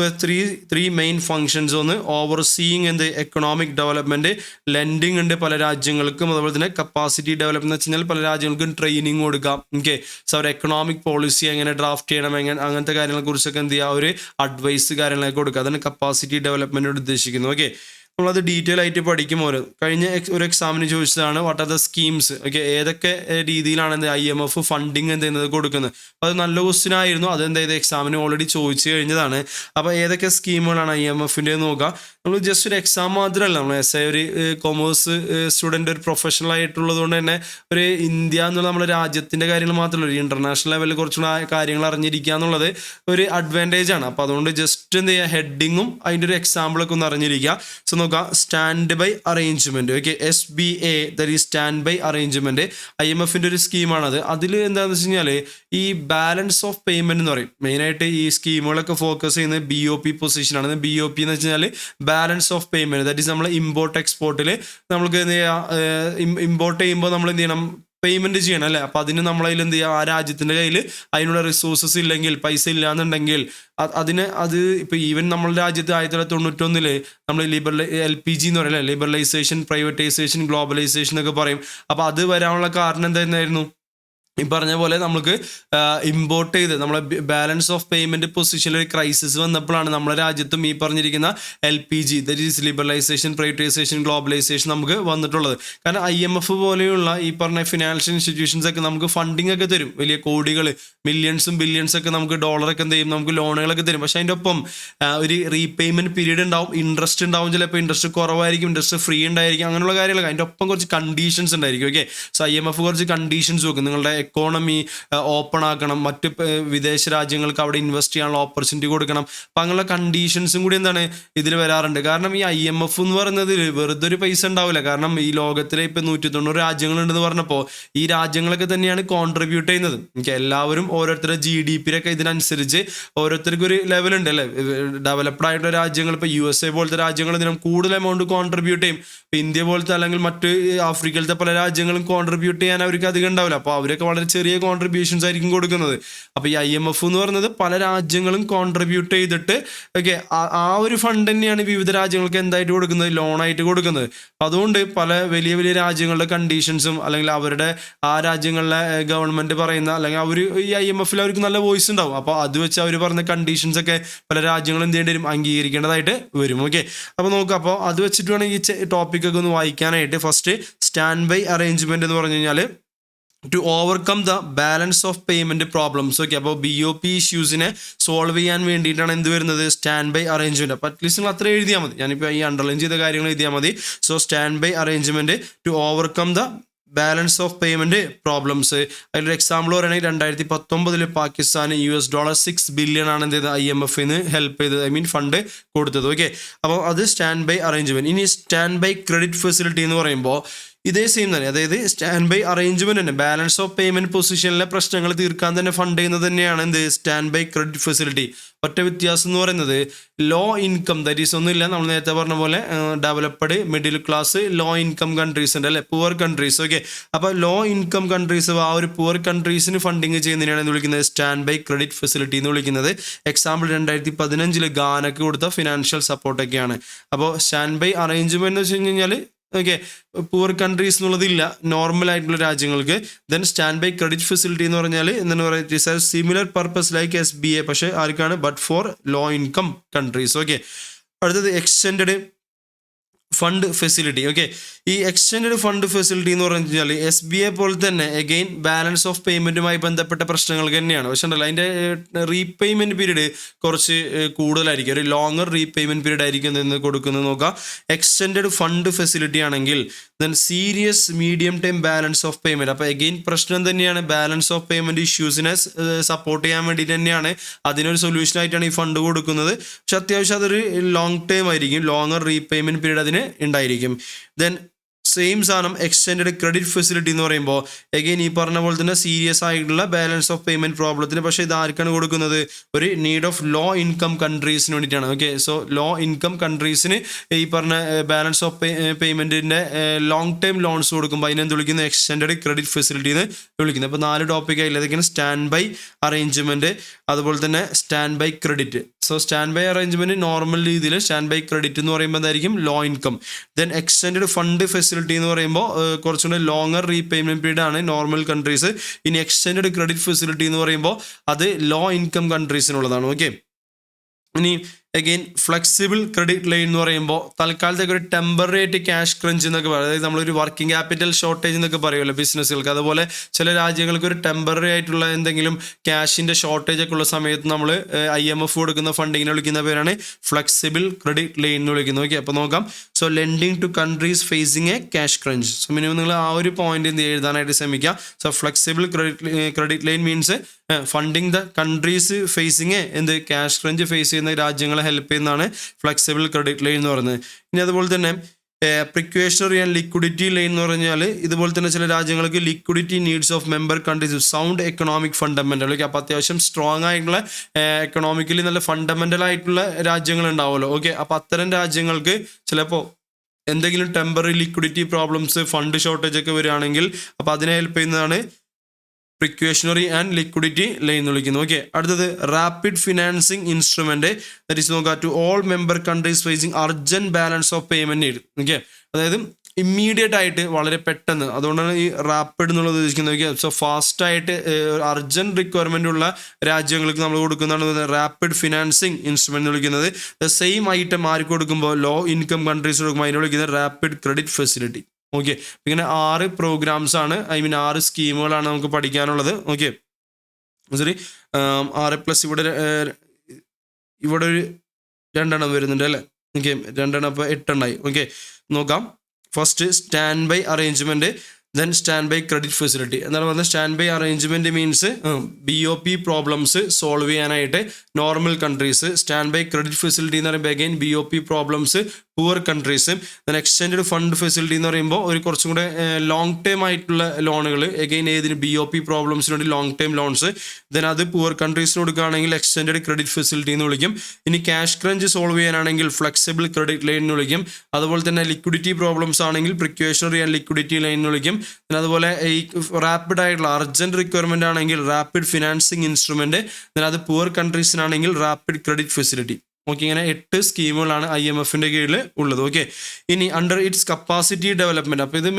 three main functions. ഒന്ന് ഓവർസീയിങ് എന്ത് എക്കണോമിക് ഡെവലപ്മെന്റ്, ലെൻഡിങ് ഉണ്ട് പല രാജ്യങ്ങൾക്കും, അതുപോലെ തന്നെ കപ്പാസിറ്റി ഡെവലപ്മെന്റ് എന്ന് വെച്ച് കഴിഞ്ഞാൽ പല രാജ്യങ്ങൾക്കും ട്രെയിനിങ് കൊടുക്കാം. ഓക്കെ, സോ അവർ എക്കണോമിക് പോളിസി എങ്ങനെ ഡ്രാഫ്റ്റ് ചെയ്യണം, അങ്ങനത്തെ കാര്യങ്ങളെ കുറിച്ചൊക്കെ എന്ത് ചെയ്യുക, ഒരു അഡ്വൈസ് കാര്യങ്ങളൊക്കെ കൊടുക്കുക. അതാണ് കപ്പാസിറ്റി ഡെവലപ്മെന്റോട് ഉദ്ദേശിക്കുന്നത്. ഓക്കെ, നമ്മളത് ഡീറ്റെയിൽ ആയിട്ട് പഠിക്കുമ്പോൾ കഴിഞ്ഞ ഒരു എക്സാമിന് ചോദിച്ചതാണ് what are the schemes. Okay, ഏതൊക്കെ രീതിയിലാണ് IMF ഫണ്ടിങ് എന്ത് ചെയ്യുന്നത് കൊടുക്കുന്നത്. അപ്പോൾ അത് നല്ല ക്വസ്റ്റ്യൻ ആയിരുന്നു. അതെന്ത് ചെയ്ത് എക്സാമിന് ഓൾറെഡി ചോദിച്ചു കഴിഞ്ഞതാണ്. അപ്പോൾ ഏതൊക്കെ സ്കീമുകളാണ് IMF-ന്റെ നോക്കുക. നമ്മൾ ജസ്റ്റ് ഒരു എക്സാം മാത്രമല്ല, നമ്മൾ ഒരു കൊമേഴ്സ് സ്റ്റുഡൻറ്റ്, ഒരു പ്രൊഫഷണൽ ആയിട്ടുള്ളത് കൊണ്ട് തന്നെ ഒരു ഇന്ത്യ എന്നുള്ള നമ്മുടെ രാജ്യത്തിൻ്റെ കാര്യങ്ങൾ മാത്രമല്ല, ഒരു ഇന്റർനാഷണൽ ലെവലിൽ കുറച്ചുകൂടെ കാര്യങ്ങൾ അറിഞ്ഞിരിക്കുക എന്നുള്ളത് ഒരു അഡ്വാൻറ്റേജ് ആണ്. അപ്പോൾ അതുകൊണ്ട് ജസ്റ്റ് എന്ത് ചെയ്യുക, ഹെഡിങ്ങും അതിൻ്റെ ഒരു എക്സാമ്പിളൊക്കെ ഒന്ന് അറിഞ്ഞിരിക്കുക. സോ നോക്കുക, stand by arrangement. Okay, SBA, that is stand by arrangement, IMF-ന്റെ ഒരു സ്കീമാണത്. അതിൽ എന്താണെന്ന് വെച്ച് കഴിഞ്ഞാൽ ഈ ബാലൻസ് ഓഫ് പേയ്മെന്റ് എന്ന് പറയും. മെയിനായിട്ട് ഈ സ്കീമുകളൊക്കെ ഫോക്കസ് ചെയ്യുന്നത് BOP പൊസിഷനാണ്. BOP എന്ന് വെച്ച് കഴിഞ്ഞാൽ balance of payment, that is നമ്മൾ ഇമ്പോർട്ട് എക്സ്പോർട്ടിൽ നമ്മൾക്ക് എന്ത് ചെയ്യുക, ഇമ്പോർട്ട് ചെയ്യുമ്പോൾ നമ്മൾ എന്ത് ചെയ്യണം, പേയ്മെന്റ് ചെയ്യണം അല്ലേ. അപ്പോൾ അതിന് നമ്മളതിൽ എന്ത് ചെയ്യുക, ആ രാജ്യത്തിൻ്റെ കയ്യിൽ അതിനുള്ള റിസോഴ്സസ് ഇല്ലെങ്കിൽ, പൈസ ഇല്ലാന്നുണ്ടെങ്കിൽ അത് ഇപ്പോൾ ഈവൻ നമ്മുടെ രാജ്യത്ത് 1991 നമ്മൾ LPG എന്ന് പറയില്ലേ, ലിബറലൈസേഷൻ, പ്രൈവറ്റൈസേഷൻ, ഗ്ലോബലൈസേഷൻ എന്നൊക്കെ പറയും. അപ്പോൾ അത് വരാനുള്ള കാരണം എന്തായിരുന്നു, ഈ പറഞ്ഞ പോലെ നമുക്ക് ഇമ്പോർട്ട് ചെയ്ത് നമ്മളെ ബാലൻസ് ഓഫ് പേയ്മെൻറ്റ് പൊസിഷനിൽ ഒരു ക്രൈസിസ് വന്നപ്പോഴാണ് നമ്മുടെ രാജ്യത്തും ഈ പറഞ്ഞിരിക്കുന്ന LPG that is liberalisation, privatisation, globalisation നമുക്ക് വന്നിട്ടുള്ളത്. കാരണം IMF പോലെയുള്ള ഈ പറഞ്ഞ ഫിനാൻഷ്യൽ ഇൻസ്റ്റിറ്റ്യൂഷൻസ് ഒക്കെ നമുക്ക് ഫണ്ടിങ് ഒക്കെ തരും, വലിയ കോടികൾ, മില്യൺസും ബില്യൺസ് ഒക്കെ നമുക്ക് ഡോളറൊക്കെ എന്ത് ചെയ്യും, നമുക്ക് ലോണുകളൊക്കെ തരും. പക്ഷേ അതിൻ്റെ ഒപ്പം ഒരു റീപേയ്മെൻറ്റ് പീരീഡ് ഉണ്ടാവും, ഇൻട്രസ്റ്റ് ഉണ്ടാവും, ചിലപ്പോൾ ഇൻട്രസ്റ്റ് കുറവായിരിക്കും, ഇൻട്രസ്റ്റ് ഫ്രീ ഉണ്ടായിരിക്കും, അങ്ങനെയുള്ള കാര്യങ്ങളൊക്കെ. അതിൻ്റെ ഒപ്പം കുറച്ച് കണ്ടീഷൻസ് ഉണ്ടായിരിക്കും. ഓക്കെ, സോ IMF കുറച്ച് കണ്ടീഷൻസ് വെക്കും. നിങ്ങളുടെ എക്കോണമി ഓപ്പൺ ആക്കണം, മറ്റ് വിദേശ രാജ്യങ്ങൾക്ക് അവിടെ ഇൻവെസ്റ്റ് ചെയ്യാനുള്ള ഓപ്പർച്യൂണിറ്റി കൊടുക്കണം. അപ്പം അങ്ങനെയുള്ള കണ്ടീഷൻസും കൂടി എന്താണ് ഇതിൽ വരാറുണ്ട്. കാരണം ഈ IMF എന്ന് പറയുന്നത് വെറുതെ ഒരു പൈസ ഉണ്ടാവില്ല. കാരണം ഈ ലോകത്തിലെ ഇപ്പം 190 രാജ്യങ്ങളുണ്ടെന്ന് പറഞ്ഞപ്പോൾ ഈ രാജ്യങ്ങളൊക്കെ തന്നെയാണ് കോൺട്രിബ്യൂട്ട് ചെയ്യുന്നത്. എല്ലാവരും ഓരോരുത്തരുടെ GDP-യൊക്കെ ഇതിനനുസരിച്ച് ഓരോരുത്തർക്കും ഒരു ലെവലുണ്ട് അല്ലേ. ഡെവലപ്ഡ് ആയിട്ടുള്ള രാജ്യങ്ങൾ, ഇപ്പോൾ USA പോലത്തെ രാജ്യങ്ങൾ ഇതിനും കൂടുതൽ എമൗണ്ട് കോൺട്രിബ്യൂട്ട് ചെയ്യും. ഇപ്പോൾ ഇന്ത്യ പോലത്തെ അല്ലെങ്കിൽ മറ്റ് ആഫ്രിക്കയിലത്തെ പല രാജ്യങ്ങളും കോൺട്രിബ്യൂട്ട് ചെയ്യാൻ അവർക്ക് അധികം ഉണ്ടാവില്ല. അപ്പോൾ അവരൊക്കെ വളരെ ചെറിയ കോൺട്രിബ്യൂഷൻസ് ആയിരിക്കും കൊടുക്കുന്നത്. അപ്പോൾ ഈ IMF എന്ന് പറയുന്നത് പല രാജ്യങ്ങളും കോൺട്രിബ്യൂട്ട് ചെയ്തിട്ട് ഓക്കെ ആ ഒരു ഫണ്ട് തന്നെയാണ് വിവിധ രാജ്യങ്ങൾക്ക് എന്തായിട്ട് കൊടുക്കുന്നത്, ലോണായിട്ട് കൊടുക്കുന്നത്. അതുകൊണ്ട് പല വലിയ വലിയ രാജ്യങ്ങളുടെ കണ്ടീഷൻസും അല്ലെങ്കിൽ അവരുടെ ആ രാജ്യങ്ങളിലെ ഗവൺമെൻറ് പറയുന്ന അല്ലെങ്കിൽ അവർ ഈ IMF-ൽ അവർക്ക് നല്ല വോയിസ് ഉണ്ടാവും. അപ്പോൾ അത് വെച്ച് അവർ പറഞ്ഞ കണ്ടീഷൻസ് ഒക്കെ പല രാജ്യങ്ങളും എന്ത് ചെയ്യേണ്ടി വരും, അംഗീകരിക്കേണ്ടതായിട്ട് വരും. ഓക്കെ, അപ്പോൾ നോക്കാം. അപ്പോൾ അത് വെച്ചിട്ട് വേണം ഈ ടോപ്പിക്കൊക്കെ ഒന്ന് വായിക്കാനായിട്ട്. ഫസ്റ്റ് സ്റ്റാൻഡ് ബൈ അറേഞ്ച്മെൻറ്റ് എന്ന് പറഞ്ഞു കഴിഞ്ഞാൽ to overcome the balance of payment problems. Okay, അപ്പോൾ BOP ഇഷ്യൂസിനെ സോൾവ് ചെയ്യാൻ വേണ്ടിയിട്ടാണ് എന്ത് വരുന്നത്, സ്റ്റാൻഡ് ബൈ അറേഞ്ച്മെൻറ്റ്. അപ്പോൾ അറ്റ്ലീസ്റ്റ് നിങ്ങൾ അത്ര എഴുതിയാൽ മതി. ഞാനിപ്പോൾ ഈ അണ്ടർലൈൻ ചെയ്ത കാര്യങ്ങൾ എഴുതിയാൽ മതി. So stand by arrangement to overcome the balance of payment problems. അതിലൊരു എക്സാമ്പിൾ പറയുകയാണെങ്കിൽ 2019 പാകിസ്ഥാന് $6 ബില്യൺ ആണ് എന്ത് ചെയ്തത്, IMF-ന് ഹെൽപ്പ് ചെയ്തത്, ഐ മീൻ ഫണ്ട് കൊടുത്തത്. ഓക്കെ, അപ്പോൾ അത് സ്റ്റാൻഡ് ബൈ അറേഞ്ച്മെൻറ്റ്. ഇനി സ്റ്റാൻഡ് ബൈ ക്രെഡിറ്റ് ഫെസിലിറ്റി എന്ന് പറയുമ്പോൾ ഇതേ സെയിം തന്നെ, അതായത് സ്റ്റാൻഡ് ബൈ അറേഞ്ച്മെൻറ്റ് തന്നെ ബാലൻസ് ഓഫ് പേയ്മെൻറ്റ് പൊസിഷനിലെ പ്രശ്നങ്ങൾ തീർക്കാൻ തന്നെ ഫണ്ട് ചെയ്യുന്നത് തന്നെയാണ് എന്ത്, സ്റ്റാൻഡ് ബൈ ക്രെഡിറ്റ് ഫെസിലിറ്റി. ഒറ്റ വ്യത്യാസം എന്ന് പറയുന്നത് ലോ ഇൻകം, ദാറ്റ് ഈസ് ഒന്നുമില്ല, നമ്മൾ നേരത്തെ പറഞ്ഞ പോലെ developed, middle class, low income countries ഉണ്ട് അല്ലേ, പുവർ കൺട്രീസ്. ഓക്കെ, അപ്പോൾ ലോ ഇൻകം കൺട്രീസ്, ആ ഒരു പുവർ കൺട്രീസിന് ഫണ്ടിങ് ചെയ്യുന്നതിനാണ് എന്ന് വിളിക്കുന്നത് സ്റ്റാൻഡ് ബൈ ക്രെഡിറ്റ് ഫെസിലിറ്റി എന്ന് വിളിക്കുന്നത്. എക്സാമ്പിൾ 2015 ഗാനക്ക് കൊടുത്ത ഫിനാൻഷ്യൽ സപ്പോർട്ടൊക്കെയാണ്. അപ്പോൾ സ്റ്റാൻഡ് ബൈ അറേഞ്ച്മെൻറ്റ് എന്ന് വെച്ച് കഴിഞ്ഞാൽ ഓക്കെ പുവർ കൺട്രീസ് എന്നുള്ളതില്ല, നോർമൽ ആയിട്ടുള്ള രാജ്യങ്ങൾക്ക്. Then stand by credit facility എന്ന് പറഞ്ഞാൽ എന്താണ് പറയുക, സിമിലർ പർപ്പസ് ലൈക്ക് SBA, പക്ഷേ ആർക്കാണ്, but for low income countries. Okay, അടുത്തത് എക്സ്റ്റെൻഡ് ഫണ്ട് ഫെസിലിറ്റി. ഓക്കെ, ഈ എക്സ്റ്റെൻഡ് ഫണ്ട് ഫെസിലിറ്റി എന്ന് പറഞ്ഞു കഴിഞ്ഞാൽ SBA പോലെ തന്നെ അഗെയിൻ ബാലൻസ് ഓഫ് പേയ്മെൻറ്റുമായി ബന്ധപ്പെട്ട പ്രശ്നങ്ങൾ തന്നെയാണ്. പക്ഷേ ഉണ്ടല്ലോ അതിൻ്റെ റീപേയ്മെൻറ്റ് പീരീഡ് കുറച്ച് കൂടുതലായിരിക്കും, ഒരു ലോങ്ങർ റീപേയ്മെൻറ്റ് പീരീഡ് ആയിരിക്കും എന്ന് കൊടുക്കുന്നത്. നോക്കാം, എക്സ്റ്റെൻഡ് ഫണ്ട് ഫെസിലിറ്റി ആണെങ്കിൽ then serious medium time balance of payment. അപ്പോൾ അഗെയിൻ പ്രശ്നം തന്നെയാണ്, ബാലൻസ് ഓഫ് പേയ്മെൻറ്റ് ഇഷ്യൂസിനെ സപ്പോർട്ട് ചെയ്യാൻ വേണ്ടിയിട്ട് തന്നെയാണ്, അതിനൊരു സൊല്യൂഷനായിട്ടാണ് ഈ ഫണ്ട് കൊടുക്കുന്നത്. പക്ഷെ അത്യാവശ്യം അതൊരു ലോങ് ടൈം ആയിരിക്കും, ലോങ്ങർ റീപേയ്മെൻറ്റ് പീരീഡ് അതിന് ഉണ്ടായിരിക്കും. ദെൻ സെയിം സാധനം എക്സ്റ്റെൻഡ് ക്രെഡിറ്റ് ഫെസിലിറ്റി എന്ന് പറയുമ്പോൾ അഗെയിൻ ഈ പറഞ്ഞ പോലെ തന്നെ സീരിയസ് ആയിട്ടുള്ള ബാലൻസ് ഓഫ് പേയ്മെൻറ്റ് പ്രോബ്ലത്തിന്, പക്ഷേ ഇത് ആർക്കാണ് കൊടുക്കുന്നത്, ഒരു നീഡ് ഓഫ് ലോ ഇൻകം കൺട്രീസിന് വേണ്ടിയിട്ടാണ്. ഓക്കെ, സോ ലോ ഇൻകം കൺട്രീസിന് ഈ പറഞ്ഞ ബാലൻസ് ഓഫ് പേയ്മെൻറ്റിൻ്റെ ലോങ് ടൈം ലോൺസ് കൊടുക്കുമ്പോൾ അതിനെന്ത് വിളിക്കുന്നത്, എക്സ്റ്റെൻഡ് ക്രെഡിറ്റ് ഫെസിലിറ്റി എന്ന് വിളിക്കുന്നത്. അപ്പോൾ 4 ടോപ്പിക് ആയില്ല, അതൊക്കെയാണ് സ്റ്റാൻഡ് ബൈ അറേഞ്ച്മെൻറ്റ്, അതുപോലെ തന്നെ stand by credit. So stand by arrangement normal രീതിയിൽ, സ്റ്റാൻഡ് ബൈ ക്രെഡിറ്റ് എന്ന് പറയുമ്പോൾ എന്തായിരിക്കും, low income. Then extend fund facility എന്ന് പറയുമ്പോൾ കുറച്ചുകൂടി ലോങ്ങർ റീപേയ്മെൻറ്റ് പീരീഡ് ആണ് നോർമൽ കൺട്രീസ്. ഇനി എക്സ്റ്റെൻഡ് ക്രെഡിറ്റ് ഫെസിലിറ്റി എന്ന് പറയുമ്പോൾ അത് ലോ ഇൻകം കൺട്രീസിനുള്ളതാണ്. ഓക്കെ, ഇനി അഗെയിൻ ഫ്ലെക്സിബിൾ ക്രെഡിറ്റ് ലൈൻ എന്ന് പറയുമ്പോൾ തൽക്കാലത്തേക്ക് ഒരു ടെമ്പററി ആയിട്ട് ക്യാഷ് ക്രഞ്ച് എന്നൊക്കെ പറയും, അതായത് നമ്മളൊരു വർക്കിംഗ് ക്യാപിറ്റൽ ഷോർട്ടേജ് എന്നൊക്കെ പറയുമല്ലോ ബിസിനസ്സുകൾക്ക്. അതുപോലെ ചില രാജ്യങ്ങൾക്ക് ഒരു ടെമ്പററി ആയിട്ടുള്ള എന്തെങ്കിലും ക്യാഷിൻ്റെ ഷോർട്ടേജ് ഒക്കെ ഉള്ള സമയത്ത് നമ്മൾ IMF കൊടുക്കുന്ന ഫണ്ടിങ്ങിനെ വിളിക്കുന്ന പേരാണ് ഫ്ലെക്സിബിൾ ക്രെഡിറ്റ് ലൈൻ എന്ന് വിളിക്കുന്നത്. ഓക്കെ, അപ്പോൾ നോക്കാം. So lending to countries facing a cash crunch. So minimum നിങ്ങൾ ആ ഒരു പോയിന്റ് എന്ത് എഴുതാനായിട്ട് ശ്രമിക്കുക. So flexible credit line means funding the countries facing എന്ത് ക്യാഷ് ക്രഞ്ച് ഫേസ് ചെയ്യുന്ന രാജ്യങ്ങളെ ഹെൽപ്പ് ചെയ്യുന്നതാണ് ഫ്ലെക്സിബിൾ ക്രെഡിറ്റ് ലൈൻ എന്ന് പറയുന്നത്. ഇനി അതുപോലെ തന്നെ പ്രിക്വേഷണറി ആൻഡ് ലിക്വിഡിറ്റി ലൈൻ എന്ന് പറഞ്ഞാൽ ഇതുപോലെ തന്നെ ചില രാജ്യങ്ങൾക്ക് liquidity needs of member countries sound economic fundamental. Okay, അപ്പോൾ അത്യാവശ്യം സ്ട്രോങ് ആയിട്ടുള്ള എക്കണോമിക്കലി നല്ല ഫണ്ടമെൻ്റൽ ആയിട്ടുള്ള രാജ്യങ്ങൾ ഉണ്ടാവുമല്ലോ. ഓക്കെ, അപ്പോൾ അത്തരം രാജ്യങ്ങൾക്ക് ചിലപ്പോൾ എന്തെങ്കിലും temporary liquidity problems, fund shortage ഒക്കെ വരികയാണെങ്കിൽ അപ്പോൾ അതിനെ ഹെൽപ്പ് ചെയ്യുന്നതാണ് പ്രിക്വേഷണറി ആൻഡ് ലിക്വിഡിറ്റി ലൈൻ എന്ന് വിളിക്കുന്നത്. ഓക്കെ, അടുത്തത് rapid financing instrument, that is നോക്കുക to all member countries facing urgent balance of payment need. Okay, അതായത് ഇമ്മീഡിയറ്റ് ആയിട്ട് വളരെ പെട്ടെന്ന്, അതുകൊണ്ടാണ് ഈ റാപ്പിഡ് എന്നുള്ളത് ഉദ്ദേശിക്കുന്നത്. സോ ഫാസ്റ്റായിട്ട് അർജൻറ്റ് റിക്വയർമെൻ്റ് ഉള്ള രാജ്യങ്ങൾക്ക് നമ്മൾ കൊടുക്കുന്നതാണ് റാപ്പിഡ് ഫിനാൻസിങ് ഇൻസ്ട്രുമെൻ്റ് എന്ന് വിളിക്കുന്നത്. ദ സെയിം ഐറ്റം ആർക്ക് കൊടുക്കുമ്പോൾ ലോ ഇൻകം കൺട്രീസ് കൊടുക്കുമ്പോൾ അതിനെ വിളിക്കുന്നത് റാപ്പിഡ് ക്രെഡിറ്റ് ഫെസിലിറ്റി. ഓക്കെ, ഇങ്ങനെ 6 പ്രോഗ്രാംസ് ആണ്, 6 സ്കീമുകളാണ് നമുക്ക് പഠിക്കാനുള്ളത്. ഓക്കെ, സോറി 6+ ഇവിടെ ഒരു 2 വരുന്നുണ്ട് അല്ലേ? ഓക്കെ, 2 അപ്പോൾ 8 ഓക്കെ, നോക്കാം. First stand by arrangement, then stand by credit facility. എന്താണ് പറയുന്നത്? Stand by arrangement means BOP problems solve ചെയ്യാനായിട്ട് normal countries. Stand by credit facility എന്ന് പറയുമ്പോൾ again BOP problems poor countries. Then extend fund facility എന്ന് പറയുമ്പോൾ ഒരു കുറച്ചും കൂടെ ലോങ് ടേം ആയിട്ടുള്ള ലോണുകൾ, എഗൈൻ ഏതിന് BOP പ്രോബ്ലംസിന് വേണ്ടി ലോങ് ടേം ലോൺസ്. ദെൻ അത് പുവർ കൺട്രീസിന് കൊടുക്കുകയാണെങ്കിൽ എക്സ്റ്റെൻഡ് ക്രെഡിറ്റ് ഫെസിലിറ്റി എന്ന് വിളിക്കും. ഇനി ക്യാഷ് ക്രഞ്ച് സോൾവ് ചെയ്യാനാണെങ്കിൽ ഫ്ലെക്സിബിൾ ക്രെഡിറ്റ് ലൈൻ എന്ന് വിളിക്കും. അതുപോലെ തന്നെ ലിക്വിഡിറ്റി പ്രോബ്ലംസ് ആണെങ്കിൽ പ്രിക്വേഷണറി ആൻഡ് ലിക്വിഡിറ്റി ലൈൻ എന്ന് വിളിക്കും. അതുപോലെ ഈ റാപ്പിഡ് ആയിട്ടുള്ള അർജൻറ്റ് റിക്വയർമെൻ്റ് ആണെങ്കിൽ റാപ്പിഡ് ഫിനാൻസിങ് ഇൻസ്ട്രുമെൻറ്റ്. അത് പുവർ കൺട്രീസിനാണെങ്കിൽ റാപ്പിഡ് ക്രെഡിറ്റ് ഫെസിലിറ്റി. ഓക്കെ, ഇങ്ങനെ 8 സ്കീമുകളാണ് IMFൻ്റെ കീഴിൽ ഉള്ളത്. ഓക്കെ, ഇനി അണ്ടർ ഇറ്റ്സ് കപ്പാസിറ്റി ഡെവലപ്മെൻറ്റ്. അപ്പോൾ ഇത്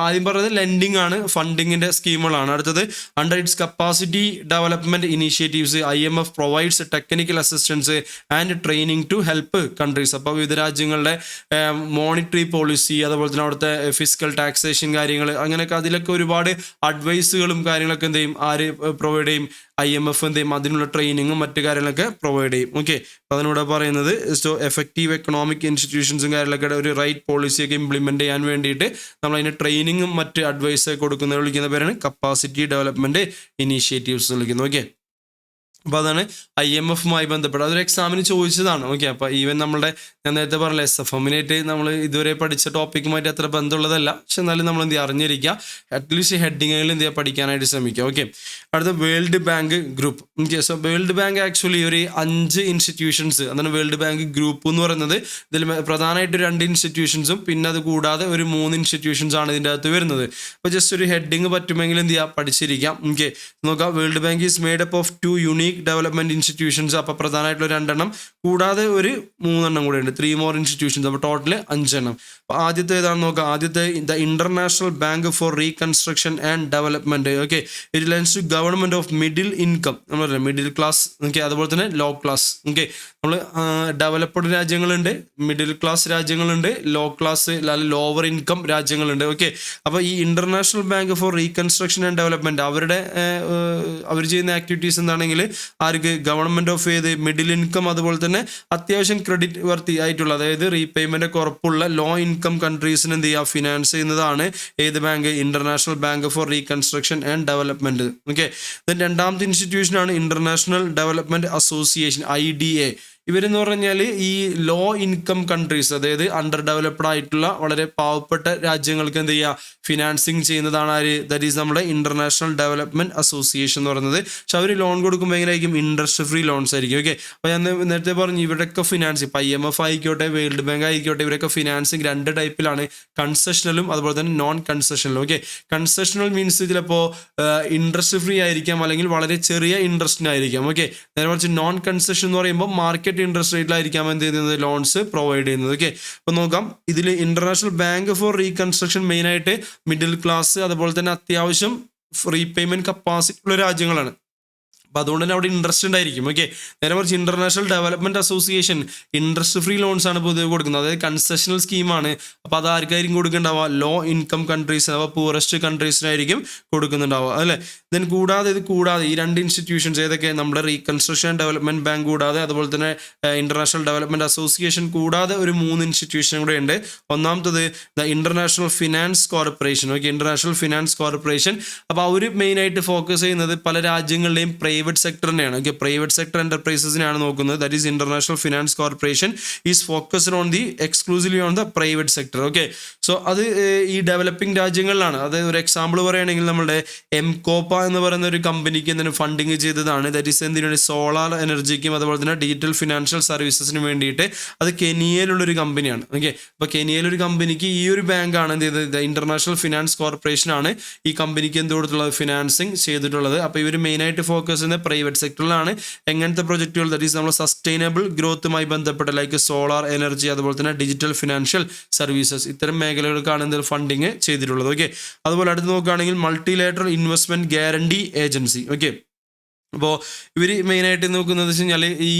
ആദ്യം പറഞ്ഞത് ലെൻഡിങ് ആണ്, ഫണ്ടിങ്ങിൻ്റെ സ്കീമുകളാണ്. അടുത്തത് under its capacity development initiatives IMF provides technical assistance and training to help countries. അപ്പോൾ വിവിധ രാജ്യങ്ങളുടെ മോണിറ്ററി പോളിസി, അതുപോലെ തന്നെ അവിടുത്തെ ഫിസ്ക്കൽ ടാക്സേഷൻ കാര്യങ്ങൾ, അങ്ങനെയൊക്കെ അതിലൊക്കെ ഒരുപാട് അഡ്വൈസുകളും കാര്യങ്ങളൊക്കെ എന്ത് ചെയ്യും, ആര് പ്രൊവൈഡ് ചെയ്യും? IMF എന്ത് ചെയ്യും? അതിനുള്ള ട്രെയിനിങ്ങും മറ്റു കാര്യങ്ങളൊക്കെ പ്രൊവൈഡ് ചെയ്യും. ഓക്കെ, അപ്പോൾ അതിനോട് പറയുന്നത് സോ എഫക്റ്റീവ് എക്കണോമിക് ഇൻസ്റ്റിറ്റ്യൂഷൻസും കാര്യങ്ങളൊക്കെ ഒരു റൈറ്റ് പോളിസിയൊക്കെ ഇംപ്ലിമെൻറ്റ് ചെയ്യാൻ വേണ്ടിയിട്ട് നമ്മൾ അതിന് ട്രെയിനിങ്ങും മറ്റ് അഡ്വൈസൊക്കെ കൊടുക്കുന്നത് വിളിക്കുന്ന പേരാണ് കപ്പാസിറ്റി ഡെവലപ്മെൻറ്റ് ഇനീഷ്യേറ്റീവ്സ് വിളിക്കുന്നത്. ഓക്കെ, അപ്പോൾ അതാണ് IMFുമായി ബന്ധപ്പെട്ട് അതൊരു എക്സാമിന് ചോദിച്ചതാണ്. ഓക്കെ, അപ്പോൾ ഈവൻ നമ്മുടെ ഞാൻ നേരത്തെ പറഞ്ഞില്ല SFMനായിട്ട് നമ്മൾ ഇതുവരെ പഠിച്ച ടോപ്പിക്കുമായിട്ട് അത്ര ബന്ധമുള്ളതല്ല, പക്ഷെ എന്നാലും നമ്മൾ എന്ത് ചെയ്യുക, അറിഞ്ഞിരിക്കുക, അറ്റ്ലീസ്റ്റ് ഹെഡിങ്ങുകളിൽ എന്ത് ചെയ്യുക, പഠിക്കാനായിട്ട് ശ്രമിക്കുക. ഓക്കെ, അടുത്ത world bank group. Okay, so world bank actually ഒരു 5 ഇൻസ്റ്റിറ്റ്യൂഷൻസ്, അതാണ് വേൾഡ് ബാങ്ക് ഗ്രൂപ്പ് എന്ന് പറയുന്നത്. ഇതിൽ പ്രധാനമായിട്ട് 2 ഇൻസ്റ്റിറ്റ്യൂഷൻസും പിന്നെ അത് കൂടാതെ ഒരു 3 ഇൻസ്റ്റിറ്റ്യൂഷൻസ് ആണ് ഇതിൻ്റെ അകത്ത് വരുന്നത്. അപ്പോൾ ജസ്റ്റ് ഒരു ഹെഡിങ് പറ്റുമെങ്കിൽ എന്ത് ചെയ്യുക, പഠിച്ചിരിക്കാം. ഓക്കെ, നോക്കാം. World bank is made up of 2 unique development institutions. അപ്പോൾ പ്രധാനമായിട്ടുള്ള 2 കൂടാതെ ഒരു 3 കൂടെ ഉണ്ട്, 3 more ഇൻസ്റ്റിറ്റ്യൂഷൻസ്. അപ്പോൾ ടോട്ടൽ 5. അപ്പോൾ ആദ്യത്തെ ഏതാണെന്ന് നോക്കാം. ആദ്യത്തെ the international bank for reconstruction and development. Okay, it lends to government of middle income, നമ്മൾ പറയാം മിഡിൽ ക്ലാസ്. ഓക്കെ, അതുപോലെ തന്നെ ലോ ക്ലാസ്. ഓക്കെ, നമ്മൾ ഡെവലപ്ഡ് രാജ്യങ്ങളുണ്ട്, മിഡിൽ ക്ലാസ് രാജ്യങ്ങളുണ്ട്, ലോ ക്ലാസ് ലോവർ ഇൻകം രാജ്യങ്ങളുണ്ട്. ഓക്കെ, അപ്പോൾ ഈ international bank for reconstruction and development അവർ ചെയ്യുന്ന ആക്ടിവിറ്റീസ് എന്താണെങ്കിൽ ആർക്ക്, ഗവൺമെന്റ് ഓഫ് ഏത് മിഡിൽ ഇൻകം, അതുപോലെ തന്നെ അത്യാവശ്യം ക്രെഡിറ്റ് വർത്തി ആയിട്ടുള്ള, അതായത് റീപേയ്മെന്റ് ഒക്കെ ഉറപ്പുള്ള ലോ ഇൻകം കൺട്രീസിന് എന്ത് ചെയ്യുക, ഫിനാൻസ് ചെയ്യുന്നതാണ് ഏത് bank, international bank for reconstruction and development. Okay, രണ്ടാമത്തെ ഇൻസ്റ്റിറ്റ്യൂഷനാണ് ഇന്റർനാഷണൽ ഡെവലപ്മെന്റ് അസോസിയേഷൻ IDA. ഇവരെന്ന് പറഞ്ഞാൽ ഈ ലോ ഇൻകം കൺട്രീസ്, അതായത് അണ്ടർ ഡെവലപ്ഡ് ആയിട്ടുള്ള വളരെ പാവപ്പെട്ട രാജ്യങ്ങൾക്ക് എന്ത് ചെയ്യുക, ഫിനാൻസിങ് ചെയ്യുന്നതാണ് ആര്, ദാറ്റ് ഈസ് നമ്മുടെ ഇന്റർനാഷണൽ ഡെവലപ്മെന്റ് അസോസിയേഷൻ എന്ന് പറയുന്നത്. പക്ഷെ അവർ ലോൺ കൊടുക്കുമ്പോൾ എങ്ങനെയായിരിക്കും, ഇൻട്രസ്റ്റ് ഫ്രീ ലോൺസ് ആയിരിക്കും. ഓക്കെ, അപ്പോൾ ഞാൻ നേരത്തെ പറഞ്ഞു ഇവരൊക്കെ ഫിനാൻസ്, ഇപ്പോൾ IMF ആയിക്കോട്ടെ വേൾഡ് ബാങ്ക് ആയിക്കോട്ടെ, ഇവരൊക്കെ ഫിനാൻസിങ് 2 ടൈപ്പിലാണ്, കൺസെഷണലും അതുപോലെ തന്നെ നോൺ കൺസെഷണലും. ഓക്കെ, കൺസെഷണൽ മീൻസ് ചിലപ്പോൾ ഇൻട്രസ്റ്റ് ഫ്രീ ആയിരിക്കാം, അല്ലെങ്കിൽ വളരെ ചെറിയ ഇൻട്രസ്റ്റിനായിരിക്കാം. ഓക്കെ, നേരെ മറിച്ച് നോൺ കൺസെഷൻ എന്ന് പറയുമ്പോൾ മാർക്കറ്റ് ഇൻട്രസ്റ്റ് റേറ്റിലായിരിക്കാം എന്ത് ചെയ്യുന്നത്, ലോൺസ് പ്രൊവൈഡ് ചെയ്യുന്നത്. ഓക്കെ, അപ്പോൾ നോക്കാം. ഇതിൽ ഇന്റർനാഷണൽ ബാങ്ക് ഫോർ റീകൺസ്ട്രക്ഷൻ മെയിനായിട്ട് മിഡിൽ ക്ലാസ്, അതുപോലെ തന്നെ അത്യാവശ്യം റീപേയ്മെന്റ് കപ്പാസിറ്റി ഉള്ള രാജ്യങ്ങളാണ്. അപ്പോൾ അതുകൊണ്ട് തന്നെ അവിടെ ഇൻട്രസ്റ്റ് ഉണ്ടായിരിക്കും. ഓക്കെ, നേരെ മറിച്ച് international development association interest free loans ആണ് പൊതുവെ കൊടുക്കുന്നത്, അതായത് കൺസെഷണൽ സ്കീമാണ്. അപ്പോൾ അത് ആർക്കായിരിക്കും കൊടുക്കുന്നുണ്ടാവുക, ലോ ഇൻകം കൺട്രീസ് അഥവാ പൂറസ്റ്റ് കൺട്രീസിനായിരിക്കും കൊടുക്കുന്നുണ്ടാവുക അല്ലേ. ദെൻ കൂടാതെ ഈ 2 ഇൻസ്റ്റിറ്റ്യൂഷൻസ് ഏതൊക്കെ, നമ്മുടെ റീകൺസ്ട്രക്ഷൻ ഡെവലപ്മെന്റ് ബാങ്ക് കൂടാതെ, അതുപോലെ തന്നെ ഇന്റർനാഷണൽ ഡെവലപ്മെന്റ് അസോസിയേഷൻ കൂടാതെ ഒരു 3 ഇൻസ്റ്റിറ്റ്യൂഷൻ കൂടെ ഉണ്ട്. ഒന്നാമത്തത് the international finance corporation. Okay, international finance corporation. അപ്പോൾ അവർ മെയിനായിട്ട് ഫോക്കസ് ചെയ്യുന്നത് പല രാജ്യങ്ങളുടെയും പ്രൈവറ്റ് സെക്ടറിനെയാണ്. ഓക്കെ, പ്രൈവറ്റ് സെക്ടർ എന്റർപ്രൈസസിനെയാണ് നോക്കുന്നത്. That is international finance corporation is focused on the exclusively on the private sector. Okay, so അത് ഈ ഡെവലപ്പിംഗ് രാജ്യങ്ങളിലാണ്. അതായത് ഒരു എക്സാമ്പിൾ പറയുകയാണെങ്കിൽ നമ്മുടെ എംകോപ്പ എന്ന് പറയുന്ന ഒരു കമ്പനിക്ക് എന്തിനും ഫണ്ടിങ് ചെയ്തതാണ്. ദാറ്റ് ഈസ് എന്തിനാണ്, സോളാർ എനർജിക്കും അതുപോലെ തന്നെ ഡിജിറ്റൽ ഫിനാൻഷ്യൽ സർവീസസിന് വേണ്ടിയിട്ട്. അത് കെനിയയിലുള്ളൊരു കമ്പനിയാണ്. ഓക്കെ, അപ്പോൾ കെനിയയിലൊരു കമ്പനിക്ക് ഈ ഒരു ബാങ്കാണ് എന്ത് ചെയ്തത്, ഇന്റർനാഷണൽ ഫിനാൻസ് കോർപ്പറേഷൻ ആണ് ഈ കമ്പനിക്ക് എന്ത് കൊടുത്തുള്ളത്, ഫിനാൻസിങ് ചെയ്തിട്ടുള്ളത്. അപ്പോൾ ഇവർ മെയിനായിട്ട് ഫോക്കസ് വരുന്നത് പ്രൈവറ്റ് സെക്ടറിലാണ്. എങ്ങനത്തെ പ്രൊജക്റ്റുകൾ ദാറ്റ് ഈസ് നമ്മൾ സസ്റ്റൈനബിൾ ഗ്രോത്തുമായി ബന്ധപ്പെട്ട ലൈക്ക് സോളാർ എനർജി, അതുപോലെ തന്നെ ഡിജിറ്റൽ ഫിനാൻഷ്യൽ സർവീസസ്, ഇത്തരം മേഖലകൾക്കാണ് എന്ത് ഫണ്ടിങ് ചെയ്തിട്ടുള്ളത്. ഓക്കെ, അതുപോലെ അടുത്ത് നോക്കുകയാണെങ്കിൽ multilateral investment guarantee agency. Okay, അപ്പോൾ ഇവർ മെയിനായിട്ട് നോക്കുന്നത് വെച്ച് കഴിഞ്ഞാൽ ഈ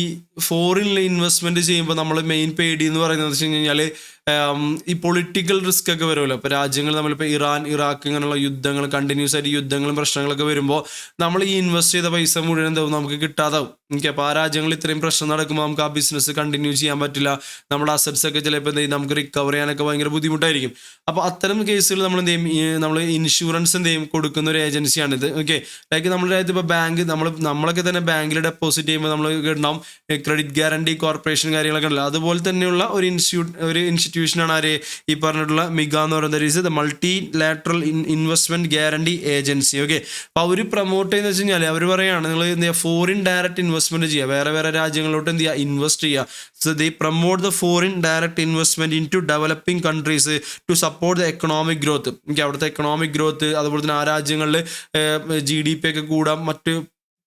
ഫോറിനിൽ ഇൻവെസ്റ്റ്മെൻറ്റ് ചെയ്യുമ്പോൾ നമ്മൾ മെയിൻ പേടി എന്ന് പറയുന്നത് വെച്ച് കഴിഞ്ഞാൽ ഈ പൊളിറ്റിക്കൽ റിസ്ക് ഒക്കെ വരുമല്ലോ. ഇപ്പോൾ രാജ്യങ്ങൾ നമ്മളിപ്പോൾ ഇറാൻ, ഇറാഖ് ഇങ്ങനെയുള്ള യുദ്ധങ്ങൾ, കണ്ടിന്യൂസ് ആയിട്ട് യുദ്ധങ്ങളും പ്രശ്നങ്ങളൊക്കെ വരുമ്പോൾ നമ്മൾ ഈ ഇൻവെസ്റ്റ് ചെയ്ത പൈസ മുഴുവൻ എന്താവും നമുക്ക് കിട്ടാതാവും. ഓക്കെ, അപ്പോൾ ആ രാജ്യങ്ങളിൽ ഇത്രയും പ്രശ്നം നടക്കുമ്പോൾ നമുക്ക് ആ ബിസിനസ് കണ്ടിന്യൂ ചെയ്യാൻ പറ്റില്ല. നമ്മുടെ അസറ്റ്സ് ഒക്കെ ചിലപ്പോൾ എന്ത് ചെയ്യും നമുക്ക് റിക്കവർ ചെയ്യാനൊക്കെ ഭയങ്കര ബുദ്ധിമുട്ടായിരിക്കും. അപ്പോൾ അത്തരം കേസുകൾ നമ്മൾ എന്ത് ചെയ്യും, നമ്മൾ ഇൻഷുറൻസ് എന്ത് ചെയ്യും കൊടുക്കുന്ന ഒരു ഏജൻസിയാണിത്. ഓക്കെ, ലൈക്ക് നമ്മുടെ രാജ്യത്ത് ഇപ്പോൾ ബാങ്ക് നമ്മളൊക്കെ തന്നെ ബാങ്കിൽ ഡെപ്പോസിറ്റ് ചെയ്യുമ്പോൾ നമ്മൾ ഉണ്ടാവും ക്രെഡിറ്റ് ഗ്യാരണ്ടി കോർപ്പറേഷൻ കാര്യങ്ങളൊക്കെ ഉണ്ടല്ലോ. അതുപോലെ തന്നെയുള്ള ഒരു ഇൻസ്റ്റിറ്റ്യൂഷനാണ് ആര് ഈ പറഞ്ഞിട്ടുള്ള മിഗ എന്ന് പറയുന്നത്, multi lateral investment guarantee agency. Okay, അപ്പോൾ അവർ പ്രൊമോട്ട് ചെയ്യുന്നത് വെച്ച് കഴിഞ്ഞാൽ അവർ പറയുകയാണ് നിങ്ങൾ എന്ത് ചെയ്യുക ഫോറിൻ ഡയറക്റ്റ് ഇൻവെസ്റ്റ്മെന്റ് ചെയ്യുക, വേറെ രാജ്യങ്ങളിലോട്ട് എന്ത് ചെയ്യുക ഇൻവെസ്റ്റ് ചെയ്യുക. So they promote the foreign direct investment into developing countries to support the economic growth. എനിക്ക് അവിടുത്തെ എക്കണോമിക് ഗ്രോത്ത്, അതുപോലെ തന്നെ ആ രാജ്യങ്ങളിൽ GDP ഒക്കെ കൂടാം, മറ്റ്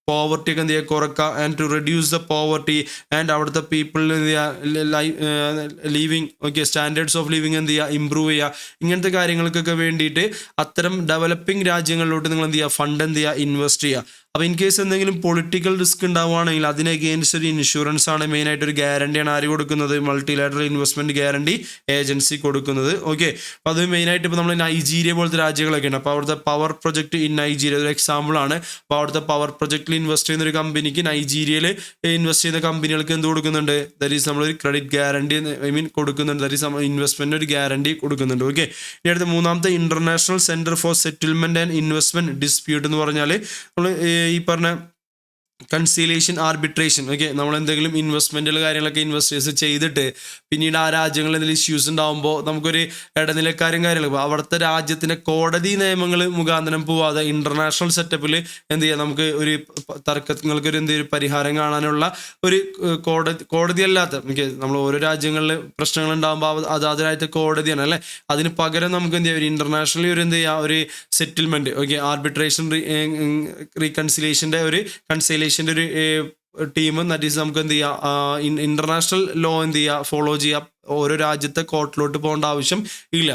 പോവർട്ടി ഒക്കെ എന്ത് ചെയ്യുക കുറക്കുക, and to reduce the poverty and അവിടുത്തെ പീപ്പിളിന് എന്ത് ചെയ്യുക ലിവിങ് സ്റ്റാൻഡേർഡ്സ് ഓഫ് ലിവിങ് എന്ത് ചെയ്യുക ഇമ്പ്രൂവ് ചെയ്യുക. ഇങ്ങനത്തെ കാര്യങ്ങൾക്കൊക്കെ വേണ്ടിയിട്ട് അത്തരം ഡെവലപ്പിംഗ് രാജ്യങ്ങളിലോട്ട് നിങ്ങൾ എന്ത് ചെയ്യുക ഫണ്ട് എന്ത് ചെയ്യുക ഇൻവെസ്റ്റ് ചെയ്യുക. അപ്പോൾ ഇൻ കേസ് എന്തെങ്കിലും പൊളിറ്റിക്കൽ റിസ്ക് ഉണ്ടാവുകയാണെങ്കിൽ അതിന് അഗെയിൻസ്റ്റ് ഒരു ഇൻഷുറൻസ് ആണ് മെയിനായിട്ട് ഒരു ഗ്യാരണ്ടിയാണ് ആര് കൊടുക്കുന്നത്, മൾട്ടിലാറ്ററൽ ഇൻവെസ്റ്റ്മെന്റ് ഗ്യാരണ്ടി ഏജൻസി കൊടുക്കുന്നത്. ഓക്കെ, അപ്പോൾ അത് മെയിനായിട്ട് ഇപ്പോൾ നമ്മൾ നൈജീരിയ പോലത്തെ രാജ്യങ്ങളൊക്കെ ഉണ്ട്. അപ്പോൾ അവിടുത്തെ പവർ പ്രൊജക്ട് ഇൻ നൈജീരിയ ഒരു എക്സാമ്പിൾ ആണ്. അപ്പോൾ അവിടുത്തെ പവർ പ്രൊജക്റ്റിൽ ഇൻവെസ്റ്റ് ചെയ്യുന്ന ഒരു കമ്പനിക്ക് നൈജീരിയയിൽ ഇൻവെസ്റ്റ് ചെയ്യുന്ന കമ്പനികൾക്ക് എന്ത് കൊടുക്കുന്നുണ്ട്, ദാറ്റ് ഈസ് നമ്മളൊരു ക്രെഡിറ്റ് ഗ്യാരണ്ടി കൊടുക്കുന്നുണ്ട്, ദാറ്റ് ഈസ് നമ്മൾ ഇൻവെസ്റ്റ്മെന്റ് ഒരു ഗ്യാരണ്ടി കൊടുക്കുന്നുണ്ട്. ഓക്കെ, ഇനി അടുത്ത മൂന്നാമത്തെ international centre for settlement and investment dispute എന്ന് പറഞ്ഞാൽ നമ്മൾ ഈ പറഞ്ഞ കൺസീലിയേഷൻ ആർബിട്രേഷൻ. ഓക്കെ, നമ്മൾ എന്തെങ്കിലും ഇൻവെസ്റ്റ്മെൻറ്റുകൾ കാര്യങ്ങളൊക്കെ ഇൻവെസ്റ്റേഴ്സ് ചെയ്തിട്ട് പിന്നീട് ആ രാജ്യങ്ങളിൽ എന്തെങ്കിലും ഇഷ്യൂസ് ഉണ്ടാകുമ്പോൾ നമുക്കൊരു ഇടനിലക്കാരും കാര്യങ്ങളൊക്കെ അവിടുത്തെ രാജ്യത്തിൻ്റെ കോടതി നിയമങ്ങൾ മുഖാന്തരം പോവാതെ ഇൻ്റർനാഷണൽ സെറ്റപ്പിൽ എന്ത് ചെയ്യുക നമുക്ക് ഒരു തർക്കങ്ങൾക്കൊരു എന്തെങ്കിലും പരിഹാരം കാണാനുള്ള ഒരു കോടതി അല്ലാത്ത നമ്മൾ ഓരോ രാജ്യങ്ങളിൽ പ്രശ്നങ്ങൾ ഉണ്ടാകുമ്പോൾ അതാതിരായിട്ട് കോടതിയാണ് അല്ലേ. അതിന് പകരം നമുക്ക് എന്ത് ചെയ്യുക ഒരു ഇൻ്റർനാഷണലി ഒരു എന്ത് ചെയ്യുക ഒരു സെറ്റിൽമെൻറ്റ് ആർബിട്രേഷൻ റീകൺസിലേഷൻ്റെ ഒരു കൺസൈലേഷൻ്റെ ഒരു ടീം ദാറ്റ് ഈസ് നമുക്ക് എന്ത് ചെയ്യുക ഇന്റർനാഷണൽ ലോ എന്ത് ചെയ്യുക ഫോളോ ചെയ്യുക. ഓരോ രാജ്യത്തെ കോർട്ടിലോട്ട് പോകേണ്ട ആവശ്യം ഇല്ല.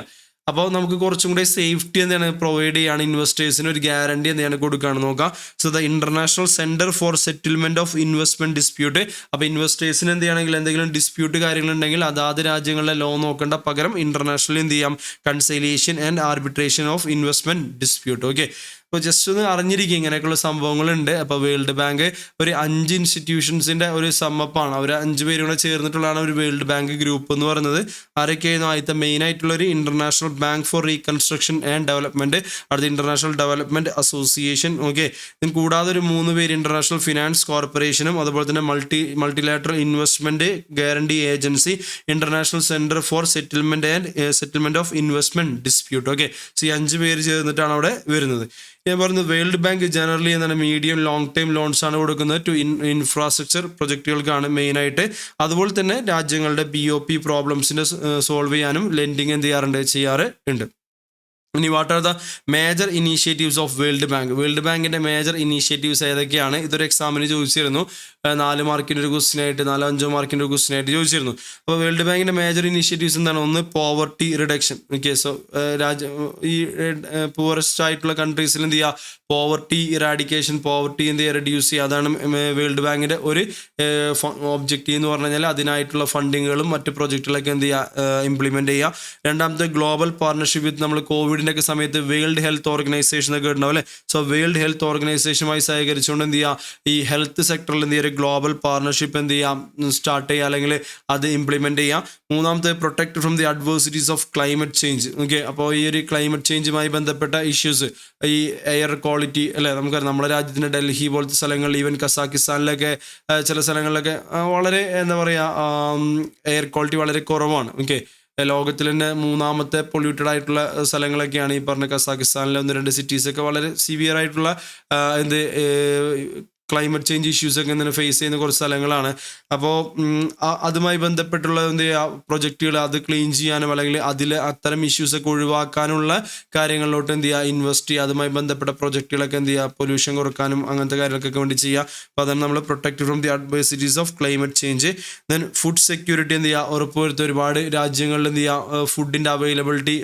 അപ്പോൾ നമുക്ക് കുറച്ചും കൂടെ സേഫ്റ്റി എന്താണ് പ്രൊവൈഡ് ചെയ്യുകയാണ് ഇൻവെസ്റ്റേഴ്സിന് ഒരു ഗ്യാരണ്ടി എന്താണ് കൊടുക്കുകയാണ് നോക്കാം. So the international centre for settlement of investment dispute. അപ്പോൾ ഇൻവെസ്റ്റേഴ്സിന് എന്ത് ചെയ്യണമെങ്കിൽ എന്തെങ്കിലും ഡിസ്പ്യൂട്ട് കാര്യങ്ങളുണ്ടെങ്കിൽ അതാത് രാജ്യങ്ങളിലെ ലോ നോക്കേണ്ട പകരം ഇന്റർനാഷണലി എന്ത് ചെയ്യാം conciliation and arbitration of investment dispute. Okay, അപ്പോൾ ജസ്റ്റ് ഒന്ന് അറിഞ്ഞിരിക്കുക ഇങ്ങനെയൊക്കെയുള്ള സംഭവങ്ങളുണ്ട്. അപ്പോൾ വേൾഡ് ബാങ്ക് ഒരു 5 ഇൻസ്റ്റിറ്റ്യൂഷൻസിൻ്റെ ഒരു സമ്മപ്പാണ്. അവർ 5 പേരും കൂടെ ചേർന്നിട്ടുള്ളതാണ് ഒരു വേൾഡ് ബാങ്ക് ഗ്രൂപ്പ് എന്ന് പറയുന്നത്. ആരൊക്കെയായിരുന്നു ആദ്യത്തെ മെയിൻ ആയിട്ടുള്ളൊരു international bank for reconstruction and development, അടുത്ത ഇന്റർനാഷണൽ ഡെവലപ്മെന്റ് അസോസിയേഷൻ. ഓക്കെ, ഇതിന് കൂടാതെ ഒരു 3 പേര് ഇന്റർനാഷണൽ ഫിനാൻസ് കോർപ്പറേഷനും, അതുപോലെ തന്നെ multilateral investment guarantee agency, international centre for settlement of investment dispute. Okay, so ഈ 5 പേര് ചേർന്നിട്ടാണ് അവിടെ വരുന്നത്. ഞാൻ പറയുന്നത് വേൾഡ് ബാങ്ക് ജനറലി എന്താണ് മീഡിയം ലോങ് ടൈം ലോൺസ് ആണ് കൊടുക്കുന്നത് ടു ഇൻഫ്രാസ്ട്രക്ചർ പ്രൊജക്റ്റുകൾക്കാണ് മെയിനായിട്ട്. അതുപോലെ തന്നെ രാജ്യങ്ങളുടെ BOP പ്രോബ്ലംസിനെ സോൾവ് ചെയ്യാനും ലെൻഡിങ് എന്ത് ചെയ്യാറുണ്ട്. ഇനി what are the major initiatives of world bank. World ബാങ്കിൻ്റെ മേജർ ഇനീഷ്യേറ്റീവ്സ് ഏതൊക്കെയാണ്? ഇതൊരു എക്സാമിന് ചോദിച്ചിരുന്നു. 4 മാർക്കിൻ്റെ ഒരു ക്വസ്റ്റ്യൻ ആയിട്ട് 4-5 മാർക്കിൻ്റെ ഒരു ക്വസ്റ്റ്യൻ ആയിട്ട് ചോദിച്ചിരുന്നു. അപ്പോൾ വേൾഡ് ബാങ്കിൻ്റെ മേജർ ഇനീഷ്യേറ്റീവ്സ് എന്താണ്? ഒന്ന് പോവർട്ടി റിഡക്ഷൻ. ഓക്കെ, സോ ഈ പുവറസ്റ്റ് ആയിട്ടുള്ള കൺട്രീസിൽ എന്ത് ചെയ്യുക പോവർട്ടി ഇറാഡിക്കേഷൻ, പോവർട്ടി എന്ത് ചെയ്യുക റെഡ്യൂസ് ചെയ്യുക. അതാണ് വേൾഡ് ബാങ്കിൻ്റെ ഒരു ഒബ്ജക്റ്റീവ് എന്ന് പറഞ്ഞു കഴിഞ്ഞാൽ അതിനായിട്ടുള്ള ഫണ്ടിങ്ങുകളും മറ്റ് പ്രൊജക്റ്റുകളൊക്കെ എന്ത് ചെയ്യുക ഇംപ്ലിമെൻറ്റ് ചെയ്യുക. രണ്ടാമത്തെ ഗ്ലോബൽ പാർട്ണർഷിപ്പ് വിത്ത് നമ്മൾ കോവിഡിൻ്റെ ഒക്കെ സമയത്ത് വേൾഡ് ഹെൽത്ത് ഓർഗനൈസേഷൻ ഒക്കെ ഉണ്ടാവും അല്ലേ. സോ വേൾഡ് ഹെൽത്ത് ഓർഗനൈസേഷനുമായി സഹകരിച്ചുകൊണ്ട് എന്ത് ചെയ്യുക ഈ ഹെൽത്ത് സെക്ടറിൽ എന്ത് ചെയ്യുക ഗ്ലോബൽ പാർട്ണർഷിപ്പ് എന്ത് ചെയ്യാം സ്റ്റാർട്ട് ചെയ്യുക അല്ലെങ്കിൽ അത് ഇംപ്ലിമെൻറ്റ് ചെയ്യാം. മൂന്നാമത്തെ protect from the adversities of climate change. Okay, അപ്പോൾ ഈ ഒരു ക്ലൈമറ്റ് ചേഞ്ചുമായി ബന്ധപ്പെട്ട ഇഷ്യൂസ് ഈ എയർ ക്വാളിറ്റി അല്ലേ നമുക്കറിയാം നമ്മുടെ രാജ്യത്തിൻ്റെ ഡൽഹി പോലത്തെ സ്ഥലങ്ങളിൽ ഈവൻ കസാക്കിസ്ഥാനിലൊക്കെ ചില സ്ഥലങ്ങളിലൊക്കെ വളരെ എന്താ പറയുക എയർ ക്വാളിറ്റി വളരെ കുറവാണ്. ഓക്കെ, ലോകത്തിൽ തന്നെ 3ാമത്തെ പൊല്യൂട്ടഡ് ആയിട്ടുള്ള സ്ഥലങ്ങളൊക്കെയാണ് ഈ പറഞ്ഞ കസാക്കിസ്ഥാനിലെ 1-2 സിറ്റീസൊക്കെ വളരെ സിവിയർ ആയിട്ടുള്ള ക്ലൈമറ്റ് ചേഞ്ച് ഇഷ്യൂസൊക്കെ ഇങ്ങനെ ഫേസ് ചെയ്യുന്ന കുറച്ച് സ്ഥലങ്ങളാണ്. അപ്പോൾ അതുമായി ബന്ധപ്പെട്ടുള്ള എന്ത് ചെയ്യുക പ്രൊജക്റ്റുകൾ അത് ക്ലീൻ ചെയ്യാനും അല്ലെങ്കിൽ അതിൽ അത്തരം ഇഷ്യൂസൊക്കെ ഒഴിവാക്കാനുള്ള കാര്യങ്ങളിലോട്ട് എന്ത് ചെയ്യുക ഇൻവെസ്റ്റ് ചെയ്യുക. അതുമായി ബന്ധപ്പെട്ട പ്രൊജക്റ്റുകളൊക്കെ എന്ത് ചെയ്യുക പൊല്യൂഷൻ കുറക്കാനും അങ്ങനത്തെ കാര്യങ്ങൾക്കൊക്കെ വേണ്ടി ചെയ്യുക. അപ്പോൾ അതാണ് നമ്മൾ protect from the adversities of climate change. Then food security എന്ത് ചെയ്യുക ഉറപ്പുവരുത്തുക. ഒരുപാട് രാജ്യങ്ങളിൽ എന്ത് ചെയ്യുക ഫുഡിൻ്റെ അവൈലബിലിറ്റി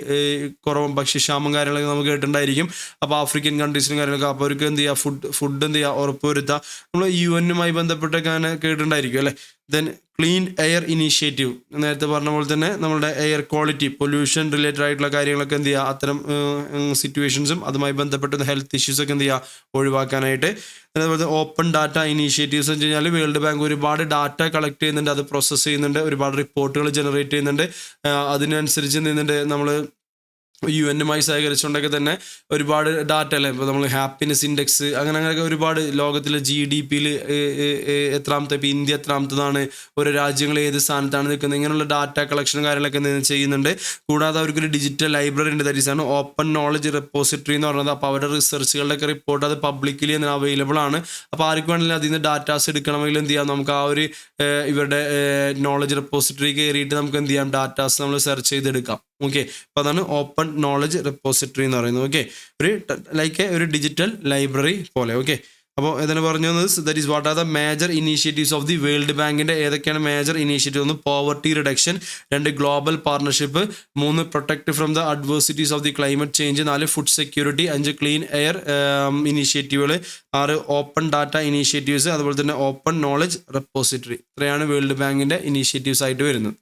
കുറവും ഭക്ഷ്യക്ഷാമം കാര്യങ്ങളൊക്കെ നമുക്ക് കേട്ടിട്ടുണ്ടായിരിക്കും. അപ്പോൾ ആഫ്രിക്കൻ കൺട്രീസിലും കാര്യങ്ങളൊക്കെ അപ്പോൾ അവർക്ക് എന്ത് ചെയ്യുക ഫുഡ് എന്ത് ചെയ്യുക ഉറപ്പുവരുത്തുക. നമ്മൾ UN ബന്ധപ്പെട്ടൊക്കെ അങ്ങനെ കേട്ടിട്ടുണ്ടായിരിക്കും അല്ലേ. ദെൻ ക്ലീൻ എയർ ഇനീഷ്യേറ്റീവ് നേരത്തെ പറഞ്ഞ പോലെ തന്നെ നമ്മുടെ എയർ ക്വാളിറ്റി പൊല്യൂഷൻ റിലേറ്റഡ് ആയിട്ടുള്ള കാര്യങ്ങളൊക്കെ എന്ത് ചെയ്യുക അത്തരം സിറ്റുവേഷൻസും അതുമായി ബന്ധപ്പെട്ട ഹെൽത്ത് ഇഷ്യൂസൊക്കെ എന്ത് ചെയ്യുക ഒഴിവാക്കാനായിട്ട്. അതേപോലെ ഓപ്പൺ ഡാറ്റ ഇനീഷ്യേറ്റീവ്സ് എന്ന് വെച്ച് കഴിഞ്ഞാൽ വേൾഡ് ബാങ്ക് ഒരുപാട് ഡാറ്റ കളക്ട് ചെയ്യുന്നുണ്ട്, അത് പ്രോസസ്സ് ചെയ്യുന്നുണ്ട്, ഒരുപാട് റിപ്പോർട്ടുകൾ ജനറേറ്റ് ചെയ്യുന്നുണ്ട്. അതിനനുസരിച്ച് നിന്നുണ്ട് നമ്മൾ UN സഹകരിച്ചുകൊണ്ടൊക്കെ തന്നെ ഒരുപാട് ഡാറ്റ അല്ലേ. ഇപ്പോൾ നമ്മൾ ഹാപ്പിനെസ് ഇൻഡെക്സ് അങ്ങനെയൊക്കെ ഒരുപാട് ലോകത്തിലെ GDP-യിൽ എത്രാമത്തെ, ഇപ്പോൾ ഇന്ത്യ എത്രാമത്തതാണ്, ഓരോ രാജ്യങ്ങൾ ഏത് സ്ഥാനത്താണ് നിൽക്കുന്നത്, ഇങ്ങനെയുള്ള ഡാറ്റ കളക്ഷനും കാര്യങ്ങളൊക്കെ ചെയ്യുന്നുണ്ട്. കൂടാതെ അവർക്കൊരു ഡിജിറ്റൽ ലൈബ്രറി ഉണ്ട്, ദാറ്റ് ഈസ് ആണ് ഓപ്പൺ നോളജ് റെപ്പോസിറ്ററി എന്ന് പറയുന്നത്. അപ്പോൾ അവരുടെ റിസർച്ചുകളുടെയൊക്കെ റിപ്പോർട്ട് അത് പബ്ലിക്കലി അവൈലബിൾ ആണ്. അപ്പോൾ ആർക്ക് വേണമെങ്കിലും അതിൽ നിന്ന് ഡാറ്റാസ് എടുക്കണമെങ്കിൽ എന്ത് ചെയ്യാം, നമുക്ക് ആ ഒരു ഇവരുടെ നോളജ് റെപ്പോസിറ്ററി കയറിയിട്ട് നമുക്ക് എന്ത് ചെയ്യാം ഡാറ്റാസ് നമ്മൾ സെർച്ച് ചെയ്തെടുക്കാം. ഓക്കെ, അപ്പോൾ അതാണ് ഓപ്പൺ നോളജ് റെപ്പോസിറ്ററി എന്ന് പറയുന്നത്. ഓക്കെ, ഒരു ഡിജിറ്റൽ ലൈബ്രറി പോലെ. ഓക്കെ, അപ്പോൾ ഇതിന് പറഞ്ഞു തന്നത് that is what are the major initiatives of the world ബാങ്കിൻ്റെ ഏതൊക്കെയാണ് മേജർ ഇനീഷ്യേറ്റീവ്? ഒന്ന് poverty reduction, 2 global partnership, 3 protect from the adversities of the climate change, 4 food security, 5 clean air ഇനീഷ്യേറ്റീവുകൾ, 6 open data initiatives, അതുപോലെ തന്നെ open knowledge repository. ഇത്രയാണ് world ബാങ്കിൻ്റെ initiatives ആയിട്ട് വരുന്നത്.